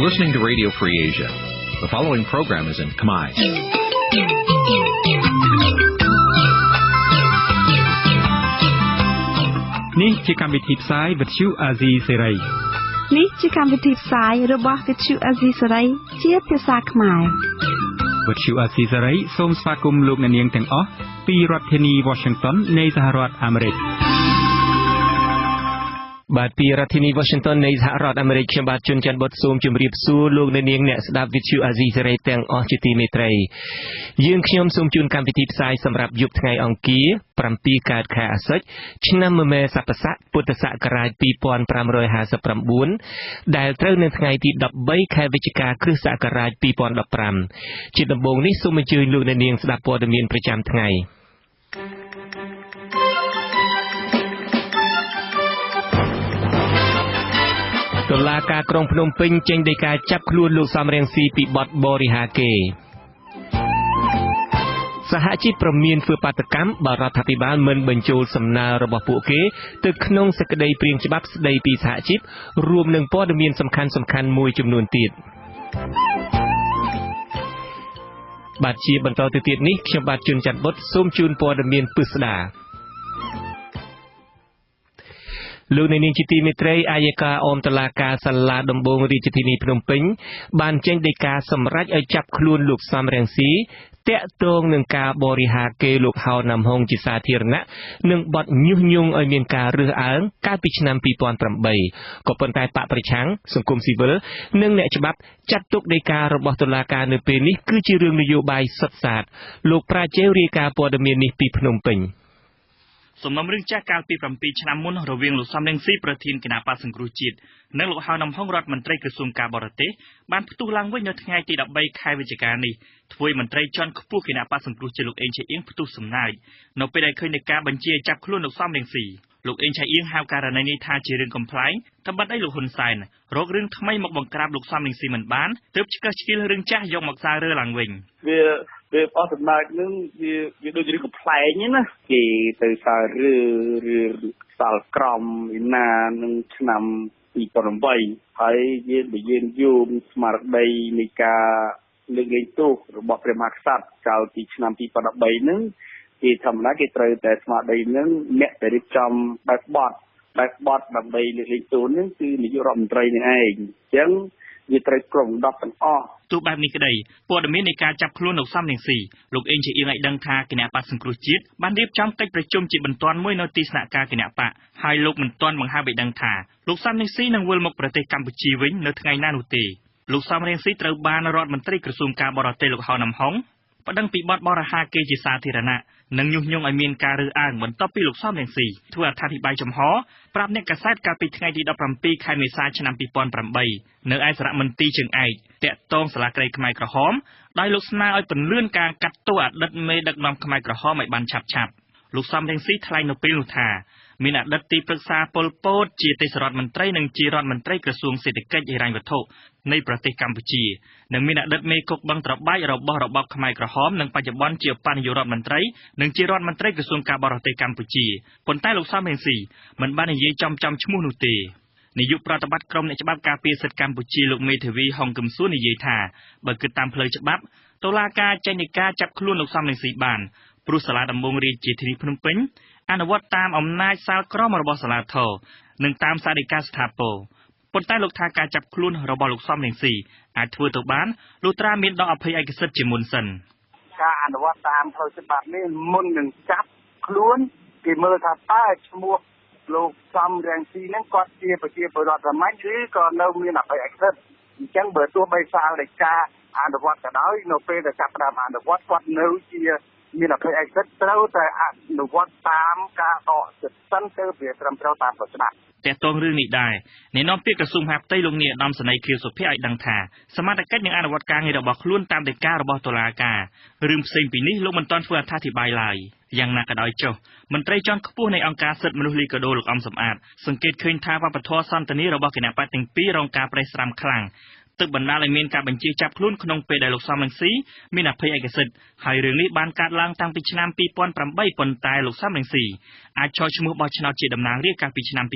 You're listening to Radio Free Asia. The following program is in Khmer. Nǐ chi càm bi tiệp xáy vệt chiu a zì sê ray. Nǐ chi càm bi tiệp xáyរបស់វិទ្យុអាស៊ីសេរីជាភាសាខ្មែរវិទ្យុអាស៊ីសេរីសូមស្វាគមន៍លោកអ្នកនាងទាំងអស់ពីរដ្ឋធានី Washington នៃសហរដ្ឋអាមេរិកបាទពីរដ្ឋធានី Washington នៃសហរដ្ឋអាមេរិកខ្ញុំបាទជួនច័ន្ទបុតសូមជម្រាបសួរលោកអ្នកនាងអ្នកស្ដាប់វិទ្យុអាស៊ីសេរីទាំងអស់ជាទីមេត្រីយើងខ្ញុំសូមជូនកម្មវិធីផ្សាយសម្រាប់យប់ថ្ងៃអង្គារ7កើតខែអាសត់ឆ្នាំមមែស័កស័កពុទ្ធសករាជ2559ដែលត្រូវនៅថ្ងៃទី13ខែវិច្ឆិកាគ្រិស្តសករាជ2015ជាដំបូងនេះសូមអញ្ជើញលោកអ្នកនាងស្ដាប់ព័ត៌មានប្រចាំថ្ងៃតុលាការក្រុងភ្នំពេញចេញដីកាចាប់ខ្លួនលោកសំរងស៊ីពីបទបរិហាកេរ្តិ៍សហជីពប្រមានធ្វើបាតកម្មបើរដ្ឋាភិបាលមិនបញ្ចូលសំណើរបស់ពួកគេទៅក្នុងសេចក្តីព្រាងច្បាប់ស្តីពីសហជីពរួមនឹងព័ត៌មានសំខាន់មួយចំនួនទៀតបាទជាបន្តទៅទៀតនេះខ្ញុំបាទជួនច័ន្ទបុតសូមជូនព័ត៌មានពិស្ដាលោកនាងជាទីមេត្រីអាយកាអមតុលាការសាលាដំបងរាជធានីភ្នំពេញបានចេញដីកាសម្រេចឲ្យចាប់ខ្លួនលោកសំរងស៊ីតាក់ទងនឹងការបរិហាកេរ្តិ៍លោកហៅណាំហុងជាសាធារណៈនិងបទញុះញង់ឲ្យមានការរើសអើងកាលពីឆ្នាំ2008ក៏ប៉ុន្តែបកប្រឆាំងសង្គមស៊ីវិលនិងអ្នកច្បាប់ចាត់ទុកដីការបស់តុលាការនៅពេលនេះគឺជារឿងនយោបាយសុទ្ធសាធលោកប្រាជេវរាយការណ៍ព័ត៌មាននេះពីភ្នំពេញសំណុំរឿងចាស់កាលពី7ឆ្នាំមុនរវាងលោកសំរងស៊ីប្រធានគណៈបក្សសង្គ្រោះជាតិនិងលោកហៅណាំហុងរដ្ឋមន្ត្រីក្រសួងការបរទេសបានផ្ទុះឡើងវិញនៅថ្ងៃទី13ខែវិច្ឆិកានេះធ្វើឲ្យមន្ត្រីជាន់ខ្ពស់គណៈបក្សសង្គ្រោះជាតិលោកអេងឆៃអៀងផ្ទុះសំណាយនៅពេលដែលឃើញនៃការបញ្ជាចាប់ខ្លួនលោកសំរងស៊ីលោកអេងឆៃអៀងហៅករណីនេះថាជារឿងកំ pl ែងតែបាត់អីលោកហ៊ុនសែនរករឿងថ្មីមកបង្ក្រាបលោកសំរងស៊ីមិនបានទើបឆ្កឹះឆ្កៀលរឿងចាស់យកមកសាររើឡើងវិញវាអស់ដំណើរនឹងវាដូចរឿងកំប្លែងណាគេទៅសាររឿងសាលក្រមឯណានឹងឆ្នាំ2008ហើយយើងយូរស្មារតីនៃការលើកលែងទោសរបស់ព្រះមហាក្សត្រកាលពីឆ្នាំ2013ហ្នឹងគេធម្មតាគេត្រូវតែស្មារតីហ្នឹងអ្នកដែលរៀបចំបែបបទដើម្បីលើកលែងទោសហ្នឹងគឺនាយករដ្ឋមន្ត្រីនេះឯងអញ្ចឹងវាត្រូវក្រុម10ទាំងអស់ទោះបែបនេះក្តីព័ត៌មាននៃការចាប់ខ្លួនលោកសំរងស៊ីលោកអេងឆៃអៀងឲ្យដឹងថាគណៈបក្សសង្គ្រោះជាតិបានរៀបចំកិច្ចប្រជុំជាបន្ទាន់មួយនៅទីស្នាក់ការគណៈបកហើយលោកមិនទាន់បង្ហើបឲ្យដឹងថាលោកសំរងស៊ីនឹងវិលមកប្រទេសកម្ពុជាវិញនៅថ្ងៃណានោះទេលោកសំរងស៊ីត្រូវបានរដ្ឋមន្ត្រីក្រសួងការបរទេសលោកហៅណាំហុងប្តឹងពីបទបរិហាកេរ្តិ៍ជាសាធារណៈនិងញុះញង់ឲ្យមានការរើសអើងបន្ទាប់ពីលោកសំរងស៊ីធ្វើអត្ថាធិប្បាយចំហប្រាប់អ្នកកាសែតកាលពីថ្ងៃទី17ខែមេសាឆ្នាំ2008នៅឯសារមន្ទីរជើងឯកតាក់ទងសាលាក្តីខ្មែរក្រហមដោយលោកស្នើឲ្យពន្លឿនការកាត់ទោសអតីតមេដឹកនាំខ្មែរក្រហមឲ្យបានឆាប់លោកសំរងស៊ីថ្លែងនៅពេលនោះថាមានអតីតទីប្រឹក្សាប៉ុលពតជាទេសរដ្ឋមន្ត្រីនិងជារដ្ឋមន្ត្រីក្រសួងសេដ្ឋកិច្ចហិរញ្ញវត្ថុនៃប្រទេសកម្ពុជានិងមានអតីតមេគុកបឹងត្របែករបស់របបខ្មែរក្រហមនិងបច្ចុប្បន្នជាបនាយករដ្ឋមន្ត្រីនិងជារដ្ឋមន្ត្រីក្រសួងការបរទេសកម្ពុជាប៉ុន្តែលោកសំរងស៊ីមិនបាននិយាយចំឈ្មោះនោះទេនាយកប្រតិបត្តិក្រុមអ្នកច្បាប់ការពារសិទ្ធិកម្ពុជាលោកមេធាវីហុងកឹមសួរនិយាយថាបើគិតតាមផ្លូវច្បាប់តុលាការចេញដីកាចាប់ខ្លួនលោកសំរងស៊ីបានព្រោះសាលាដំបងរាជធានីភ្នំពេញអនុវត្តតាមអំណាចសាលក្រមរបស់សាលាធរនិងតាមសាលដីកាស្ថាពរប៉ុន្តែលោកថាការចាប់ខ្លួនរបស់លោកសំរងស៊ីអាចធ្វើទៅបានលុះត្រាមានដកអភ័យឯកសិទ្ធិជាមុនសិនការអនុវត្តតាមផ្លូវច្បាប់នេះមុននឹងចាប់ខ្លួនគេមើលថាតើឈ្មោះលោកសំរងស៊ីហ្នឹងគាត់ជាប្រជាពលរដ្ឋសាមញ្ញឬក៏នៅមានអភ័យឯកសិទ្ធិអញ្ចឹងបើទោះបីសាលដីកាអនុវត្តក៏ដោយនៅពេលដែលចាប់ផ្ដើមអនុវត្តគាត់នៅជាមានអភ័យឯកសិទ្ធិត្រូវតែអនុវត្តតាមការដកសិទ្ធិសិនទៅវាត្រឹមត្រូវតាមផ្លូវច្បាប់តើតងរឿងនេះដែរអ្នកនាំពាក្យក្រសួងមហាផ្ទៃលោកនាយឧត្តមសេនីយ៍ខៀវសុភ័ក្រឲ្យដឹងថាសមត្ថកិច្ចនឹងអនុវត្តការងាររបស់ខ្លួនតាមដីការបស់តុលាការរឿងផ្សេងពីនេះលោកមិនទាន់ធ្វើអត្ថាធិប្បាយឡើយយ៉ាងណាក៏ដោយចុះមន្ត្រីជាន់ខ្ពស់នៃអង្គការសិទ្ធិមនុស្សលីកាដូលោកអំសំអាតសង្កេតឃើញថាវប្បធម៌សន្តានារបស់គណៈបកទាំងពីររងការប្រេះស្រាំខ្លាំង ទឹកបណ្ដាលឲ្យមានការបញ្ជាចាប់ខ្លួនក្នុងពេលដែលលោកសំរងស៊ីមានអភ័យឯកសិទ្ធិហើយរឿងនេះបានកើតឡើងតាំងពីឆ្នាំ2008ប៉ុន្តែលោកសំរងស៊ីអាចចោទឈ្មោះបោះឆ្នោតជាតំណាងរាស្ត្រកាលពីឆ្នាំ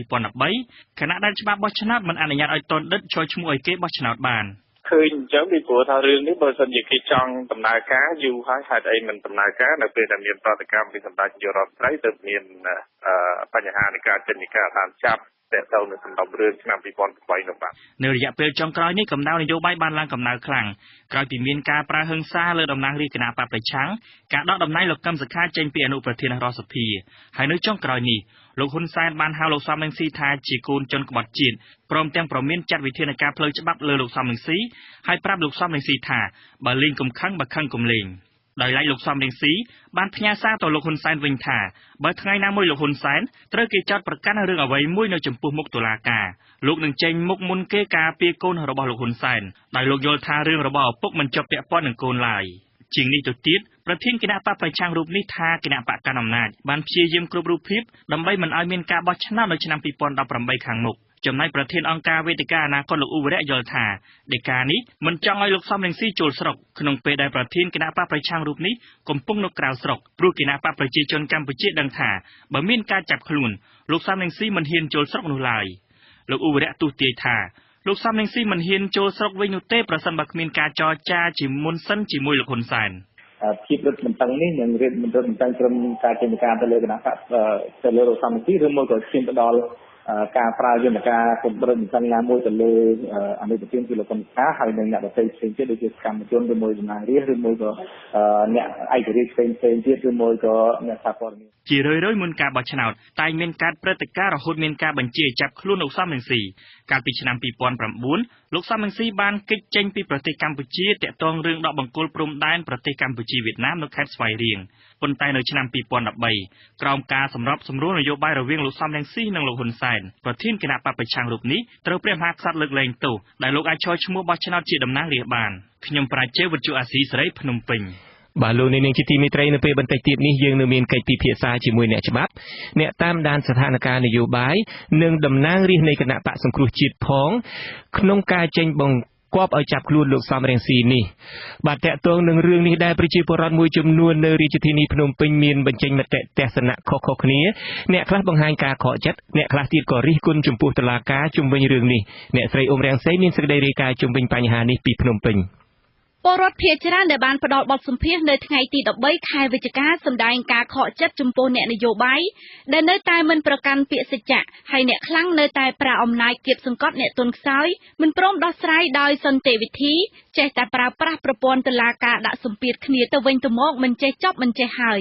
2013ខណៈដែលច្បាប់បោះឆ្នោតមិនអនុញ្ញាតឲ្យតនដិតចោទឈ្មោះឲ្យគេបោះឆ្នោតបានឃើញអញ្ចឹងពីព្រោះថារឿងនេះបើសិនជាគេចង់ដំណើរការយូរហើយហេតុអីមិនដំណើរការនៅពេលដែលមានប្រតិកម្មពីសម្ដេចនាយករដ្ឋមន្ត្រីទៅមានបញ្ហានៃការចេញពីការតាមចាប់តែទៅនៅសំណុំរឿងឆ្នាំ2008នោះបាទនៅរយៈពេលចុងក្រោយនេះកម្ដៅនយោបាយបានឡើងកម្ដៅខ្លាំងក្រោយពីមានការប្រើហិង្សាលើតំណាងរាស្ត្រគណៈបកប្រឆាំងការដកតំណែងលោកកឹមសុខាចេញពីអនុប្រធានរដ្ឋសភាហើយនៅចុងក្រោយនេះលោកហ៊ុនសែនបានហៅលោកសំរងស៊ីថាជាកូនជនក្បត់ជាតិព្រមទាំងប្រមានចាត់វិធានការផ្លូវច្បាប់លើលោកសំរងស៊ីហើយប្រាប់លោកសំរងស៊ីថាបើលេងកុំខឹងបើខឹងកុំលេងដោយឡែកលោកសំរងស៊ីបានផ្ញើសារទៅលោកហ៊ុនសែនវិញថាបើថ្ងៃណាមួយលោកហ៊ុនសែនត្រូវគេចោទប្រកាន់រឿងអ្វីមួយនៅចំពោះមុខតុលាការលោកនឹងចេញមុខមុនគេការពារកូនរបស់លោកហ៊ុនសែនដោយលោកយល់ថារឿងរបស់ឪពុកមិនជាប់ពាក់ព័ន្ធនឹងកូនឡើយជាងនេះទៅទៀតប្រធានគណៈបកប្រឆាំងរូបនេះថាគណៈបកកណ្ដាលអំណាចបានព្យាយាមគ្រប់រូបភាពដើម្បីមិនឲ្យមានការបោះឆ្នោតនៅឆ្នាំ2018ខាងមុខចំណែកប្រធានអង្គការវេទិកាអនាគតលោកអ៊ូវរៈយល់ថាដីកានេះមិនចង់ឲ្យលោកសំរងស៊ីចូលស្រុកក្នុងពេលដែលប្រធានគណៈបកប្រឆាំងរូបនេះកំពុងនៅក្រៅស្រុកព្រោះគណៈបកប្រជាជនកម្ពុជាដឹងថាបើមានការចាប់ខ្លួនលោកសំរងស៊ីមិនហ៊ានចូលស្រុកនោះឡើយលោកអ៊ូវរៈទូទាយថាលោកសំរងស៊ីមិនហ៊ានចូលស្រុកវិញនោះទេប្រសិនបើគ្មានការចរចាជាមុនសិនជាមួយលោកហ៊ុនសែនភាពរឹតបន្តឹងនេះនឹងរឹតបន្តឹងត្រឹមការចេញការទៅលើគណៈបកទៅលើលោកសំរងស៊ីឬមួយក៏ឈានទៅដល់ការប្រើយន្តការកម្រិតសញ្ញាមួយទៅលើអនុប្រធានគឺលោកកឹមសុខាហើយនិងអ្នកដទៃផ្សេងទៀតដូចជាសកម្មជនឬមួយតំណាងរាស្ត្រឬមួយក៏អ្នកឯករាជ្យផ្សេងទៀតឬមួយក៏អ្នកសារព័ត៌មានជារឿយៗមុនការបោះឆ្នោតតែមានការព្រឹត្តិការណ៍រហូតមានការបញ្ជាចាប់ខ្លួនលោកសំរងស៊ីកាលពីឆ្នាំ2009លោកសំរងស៊ីបានគេចចេញពីប្រទេសកម្ពុជាតាក់ទងរឿងដកបង្គោលព្រំដែនប្រទេសកម្ពុជាវៀតណាមនៅខេត្តស្វាយរៀងប៉ុន្តែនៅឆ្នាំ2013ក្រោមការសម្របសម្រួលនយោបាយរវាងលោកសំរងស៊ីនិងលោកហ៊ុនសែនប្រធានគណៈបកប្រឆាំងរូបនេះត្រូវព្រះមហាក្សត្រលើកលែងទោសដែលលោកអាចឈរឈ្មោះបោះឆ្នោតជាតំណាងរាស្ត្របានខ្ញុំប្រាជ្ញាវិទ្យុអាស៊ីសេរីភ្នំពេញបាទលោកនាងជាទីមេត្រីនៅពេលបន្តិចទៀតនេះយើងនឹងមានកិច្ចពិភាក្សាជាមួយអ្នកច្បាប់អ្នកតាមដានស្ថានភាពនយោបាយនិងតំណាងរាស្ត្រនៃគណៈបកសង្គ្រោះជាតិផងក្នុងការចេញបង្គាប់ឲ្យចាប់ខ្លួនលោកសំរងស៊ីនេះបាទតកតងនឹងរឿងនេះដែរប្រជាពលរដ្ឋមួយចំនួននៅរាជធានីភ្នំពេញមានបញ្ចេញមតិទស្សនៈខុសៗគ្នាអ្នកខ្លះបង្ហាញការខកចិត្តអ្នកខ្លះទៀតក៏រិះគន់ចំពោះតុលាការជុំវិញរឿងនេះអ្នកស្រីអ៊ុំរាំងសីមានសេចក្តីរាយការណ៍ជុំវិញបញ្ហានេះពីភ្នំពេញពលរដ្ឋភាគច្រើនដែលបានផ្ដល់បទសម្ភាសន៍នៅថ្ងៃទី13ខែវិច្ឆិកាសម្ដែងការខកចិត្តចំពោះអ្នកនយោបាយដែលនៅតែមិនប្រកាន់ពាក្យសច្ចៈហើយអ្នកខ្លាំងនៅតែប្រើអំណាចគៀបសង្កត់អ្នកទន់ខ្សោយមិនព្រមដោះស្រាយដោយសន្តិវិធីចេះតែប្រើប្រាស់ប្រព័ន្ធតុលាការដាក់សម្ពាធគ្នាទៅវិញទៅមកមិនចេះចប់មិនចេះហើយ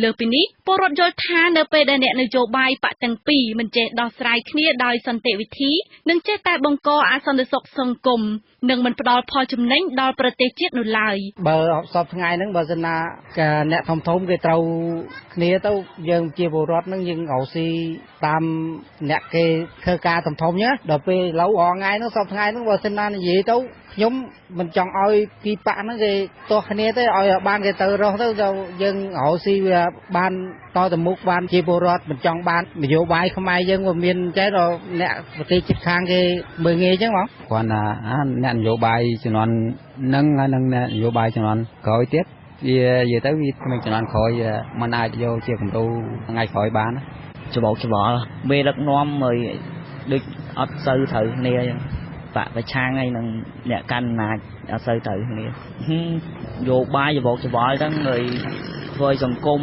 លើពីនេះពលរដ្ឋយល់ថានៅពេលដែលអ្នកនយោបាយបកទាំងពីរមិនចេះដោះស្រាយគ្នាដោយសន្តិវិធីនឹងចេះតែបង្កអសន្តិសុខសង្គមនិងមិនផ្ដល់ផលចំណេញដល់ប្រទេសជាតិនោះឡើយបើសពថ្ងៃហ្នឹងបើសិនណាអ្នកធំគេត្រូវគ្នាទៅយើងជាពលរដ្ឋហ្នឹងយើងរកស៊ីតាមអ្នកគេធ្វើការធំណាដល់ពេលឡូវរថ្ងៃហ្នឹងសពថ្ងៃហ្នឹងបើសិនណានិយាយទៅខ្ញុំមិនចង់ឲ្យពីប៉ាក់ហ្នឹងគេទាស់គ្នាទេឲ្យបានគេទៅរស់ទៅយើងរកស៊ីវាបានតទៅមុខបានជាពលរដ្ឋមិនចង់បាននយោបាយខ្មែរយើងវាមានចេះដល់អ្នកប្រទេសជិតខាងគេមើលងាយអញ្ចឹងបងគាត់ណាអ្នកនយោបាយជំនាន់នឹងហើយនឹងអ្នកនយោបាយជំនាន់ក្រោយទៀតវានិយាយទៅវាគ្មានជំនាន់ក្រោយមិនអាចយកជាគំរូថ្ងៃក្រោយបានច្បោកច្បល់មេដឹកនាំហើយដូចអត់សូវត្រូវគ្នាអញ្ចឹងបកប្រឆាំងហើយនឹងអ្នកកាន់អំណាចអត់សូវត្រូវគ្នាយោបាយច្បោកច្បល់អញ្ចឹងហើយធ្វើឲ្យសង្គម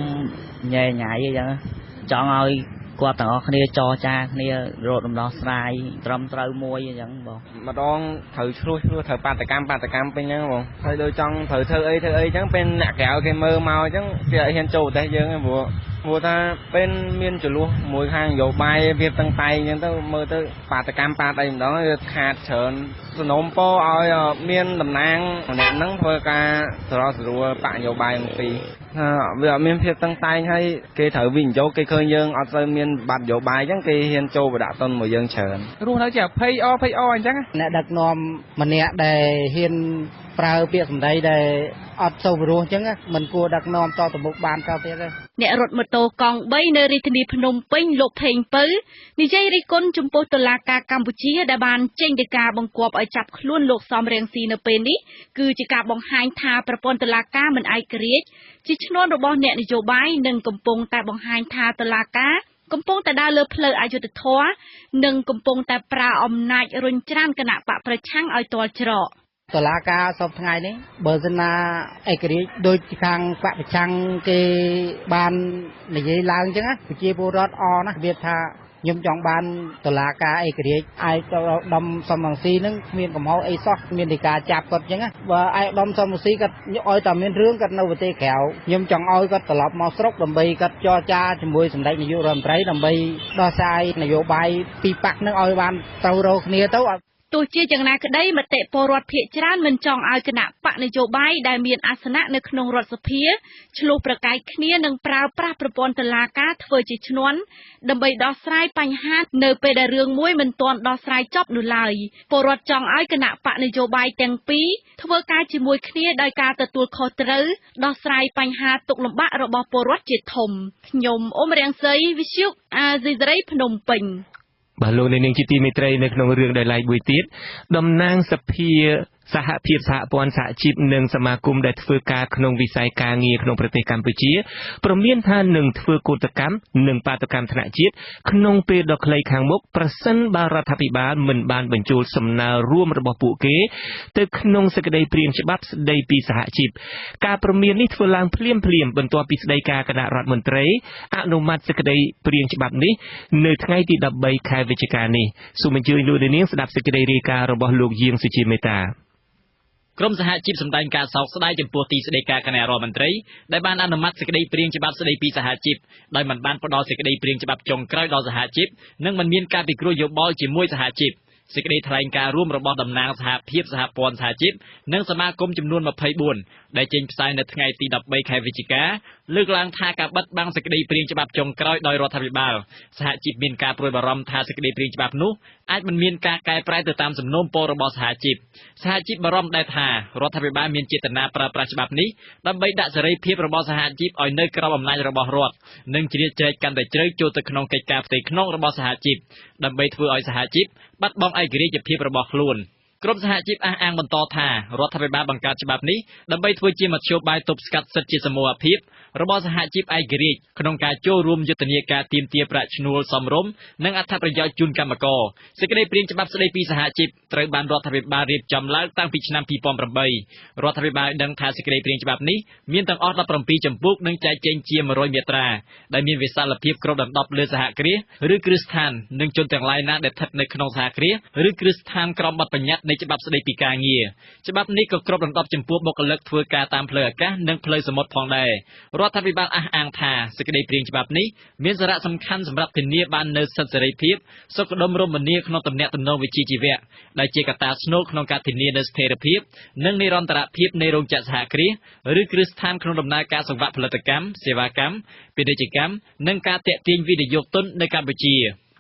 ញ៉ែញ៉ៃអញ្ចឹងចង់ឲ្យគាត់ទាំងអស់គ្នាចរចាគ្នារកដំណោះស្រាយត្រឹមត្រូវមួយអញ្ចឹងបងម្ដងត្រូវឆ្លោះត្រូវបាតកម្មពេញអញ្ចឹងបងហើយដូចចង់ត្រូវធ្វើអីអញ្ចឹងពេលអ្នកក្រៅគេមើលមកអញ្ចឹងគេអត់ហ៊ានចូលប្រទេសយើងទេព្រោះថាពេលមានចលួសមួយខាងនយោបាយវាតឹងតែងអញ្ចឹងទៅមើលទៅបាតកម្មអីម្ដងវាខាតច្រើនសំណូមពរឲ្យមានតំណាងម្នាក់ហ្នឹងធ្វើការស្រួលបកនយោបាយទាំងពីរវាអត់មានភាពតឹងតែងហើយគេត្រូវវិនិយោគគេឃើញយើងអត់សូវមានបាត់នយោបាយអញ្ចឹងគេហ៊ានចូលបដាក់តុនមកយើងច្រើនរស់នៅជាភ័យអអញ្ចឹងអ្នកដឹកនាំម្នាក់ដែលហ៊ានប្រើពាក្យសម្ដីដែលអត់សូវរស់អញ្ចឹងមិនគួរដឹកនាំតទៅមុខបានតទៀតទេ អ្នករត់ម៉ូតូកង់3នៅរាជធានីភ្នំពេញលោកផេងពៅនិយាយរិះគន់ចំពោះតុលាការកម្ពុជាដែលបានចេញដីកាបង្គាប់ឲ្យចាប់ខ្លួនលោកសំរងស៊ីនៅពេលនេះគឺជាការបង្ហាញថាប្រព័ន្ធតុលាការមិនឯករាជ្យជាឈ្នន់របស់អ្នកនយោបាយនិងកំពុងតែបង្ហាញថាតុលាការកំពុងតែដើរលើផ្លូវអយុត្តិធម៌និងកំពុងតែប្រើអំណាចរុញច្រានគណៈបកប្រឆាំងឲ្យទាល់ច្រកតុលាការសពថ្ងៃនេះបើសិនណាឯករាជ្យដូចខាងបកប្រឆាំងគេបាននិយាយឡើងអញ្ចឹងប្រជាពលរដ្ឋអណាវាថាខ្ញុំចង់បានតុលាការឯករាជ្យឯកឧត្តមសំរងស៊ីនឹងគ្មានកំហុសអីសោះមានតែការចាប់គាត់អញ្ចឹងបើឯកឧត្តមសំរងស៊ីគាត់ឲ្យតែមានរឿងគាត់នៅប្រទេសក្រៅខ្ញុំចង់ឲ្យគាត់ត្រឡប់មកស្រុកដើម្បីគាត់ចរចាជាមួយសម្ដេចនាយករដ្ឋមន្ត្រីដើម្បីដោះស្រាយនយោបាយពីបកនឹងឲ្យបានត្រូវរកគ្នាទៅទោះជាយ៉ាងណាក្តីមតិពលរដ្ឋភាគច្រើនមិនចង់ឲ្យគណៈបកនយោបាយដែលមានអាសនៈនៅក្នុងរដ្ឋសភាឆ្លោះប្រកែកគ្នានិងប្រើប្រាស់ប្រព័ន្ធតុលាការធ្វើជាឈ្នន់ដើម្បីដោះស្រាយបញ្ហានៅពេលដែលរឿងមួយមិនទាន់ដោះស្រាយចប់នោះឡើយពលរដ្ឋចង់ឲ្យគណៈបកនយោបាយទាំងពីរធ្វើការជាមួយគ្នាដោយការទទួលខុសត្រូវដោះស្រាយបញ្ហាទុក្ខលំបាករបស់ពលរដ្ឋជាធំខ្ញុំអ៊ុំរាំងសីវិទ្យុអាស៊ីសេរីភ្នំពេញបាទលោកនាងជាទីមេត្រីនៅក្នុងរឿងដែលឡែកមួយទៀតតំណាងសភាសហភាពសហព័ន្ធសហជីពនិងសមាគមដែលធ្វើការក្នុងវិស័យការងារក្នុងប្រទេសកម្ពុជាព្រមមានថានឹងធ្វើកោតកម្មនិងបាតុកម្មថ្នាក់ជាតិក្នុងពេលដ៏ខ្លីខាងមុខប្រសិនបើរដ្ឋាភិបាលមិនបានបញ្ចូលសំណើរួមរបស់ពួកគេទៅក្នុងសេចក្តីព្រាងច្បាប់ស្តីពីសហជីពការព្រមាននេះធ្វើឡើងភ្លាមបន្ទាប់ពីស្តីការគណៈរដ្ឋមន្ត្រីអនុម័តសេចក្តីព្រាងច្បាប់នេះនៅថ្ងៃទី13ខែវិច្ឆិកានេះសូមអញ្ជើញលោកនាងស្ដាប់សេចក្តីរាយការណ៍របស់លោកយាងសុជាមេតាក្រុមសហជីពសម្ដែងការសោកស្ដាយចំពោះទីស្តីការគណៈរដ្ឋមន្ត្រីដែលបានអនុម័តសេចក្តីព្រាងច្បាប់ស្តីពីសហជីពដោយមិនបានផ្ដល់សេចក្តីព្រាងច្បាប់ចុងក្រោយដល់សហជីពនិងមិនមានការពិគ្រោះយោបល់ជាមួយសហជីពសេចក្តីថ្លែងការណ៍រួមរបស់តំណាងសហភាពសហព័ន្ធសហជីពនិងសមាគមចំនួន24ដែលចេញផ្សាយនៅថ្ងៃទី13ខែវិច្ឆិកាលើកឡើងថាការបិទបាំងសេចក្តីព្រាងច្បាប់ចុងក្រោយដោយរដ្ឋាភិបាលសហជីពមានការព្រួយបារម្ភថាសេចក្តីព្រាងច្បាប់នោះអាចមិនមានការកែប្រែទៅតាមសំណូមពររបស់សហជីពបារម្ភដែរថារដ្ឋាភិបាលមានចេតនាប្រើប្រាស់ច្បាប់នេះដើម្បីដាក់សេរីភាពរបស់សហជីពឲ្យនៅក្រោមអំណាចរបស់រដ្ឋនិងជ្រៀតជ្រែកកាន់តែជ្រៅចូលទៅក្នុងកិច្ចការផ្ទៃក្នុងរបស់សហជីពដើម្បីធ្វើឲ្យសហជីពបាត់បង់ឯករាជ្យភាពរបស់ខ្លួនក្រុមសហជីពអះអាងបន្តថារដ្ឋាភិបាលបង្កើតច្បាប់នេះដើម្បីធ្វើជាមធ្យោបាយទប់ស្កាត់សិទ្ធិជាសមូហភាពរបស់សហជីពឯករាជ្យក្នុងការចូលរួមយុទ្ធនាការទាមទារប្រាក់ឈ្នួលសមរម្យនិងអត្ថប្រយោជន៍ជូនកម្មករសេចក្តីព្រាងច្បាប់ស្តីពីសហជីពត្រូវបានរដ្ឋាភិបាលរៀបចំឡើងតាំងពីឆ្នាំ2008រដ្ឋាភិបាលដឹងថាសេចក្តីព្រាងច្បាប់នេះមានទាំងអស់17ចម្ពោះនិងចែកចេញជា100មាត្រាដែលមានវិសាលភាពគ្របដណ្ដប់លើសហគ្រាសឬគ្រឹះស្ថាននិងជនទាំងឡាយណាដែលស្ថិតនៅក្នុងសហគ្រាសឬគ្រឹះស្ថានក្រោមបទបញ្ញត្តិនៃច្បាប់ស្តីពីការងារច្បាប់នេះក៏គ្របដណ្ដប់ចំពោះបុគ្គលិកធ្វើការតាមផ្លូវអាកាសនិងផ្លូវសមុទ្រផងដែររដ្ឋាភិបាលអះអាងថាសេចក្តីព្រាងច្បាប់នេះមានសារៈសំខាន់សម្រាប់ធានាបាននូវសិទ្ធិសេរីភាពសុខដុមរមនាក្នុងទំនាក់ទំនងវិជ្ជាជីវៈដែលជាកត្តាស្នូលក្នុងការធានានូវស្ថិរភាពនិងនិរន្តរភាពនៃរោងចក្រសហគ្រាសឬគ្រឹះស្ថានក្នុងដំណើរការសង្វាក់ផលិតកម្មសេវាកម្មពាណិជ្ជកម្មនិងការទាក់ទាញវិនិយោគទុននៅកម្ពុជា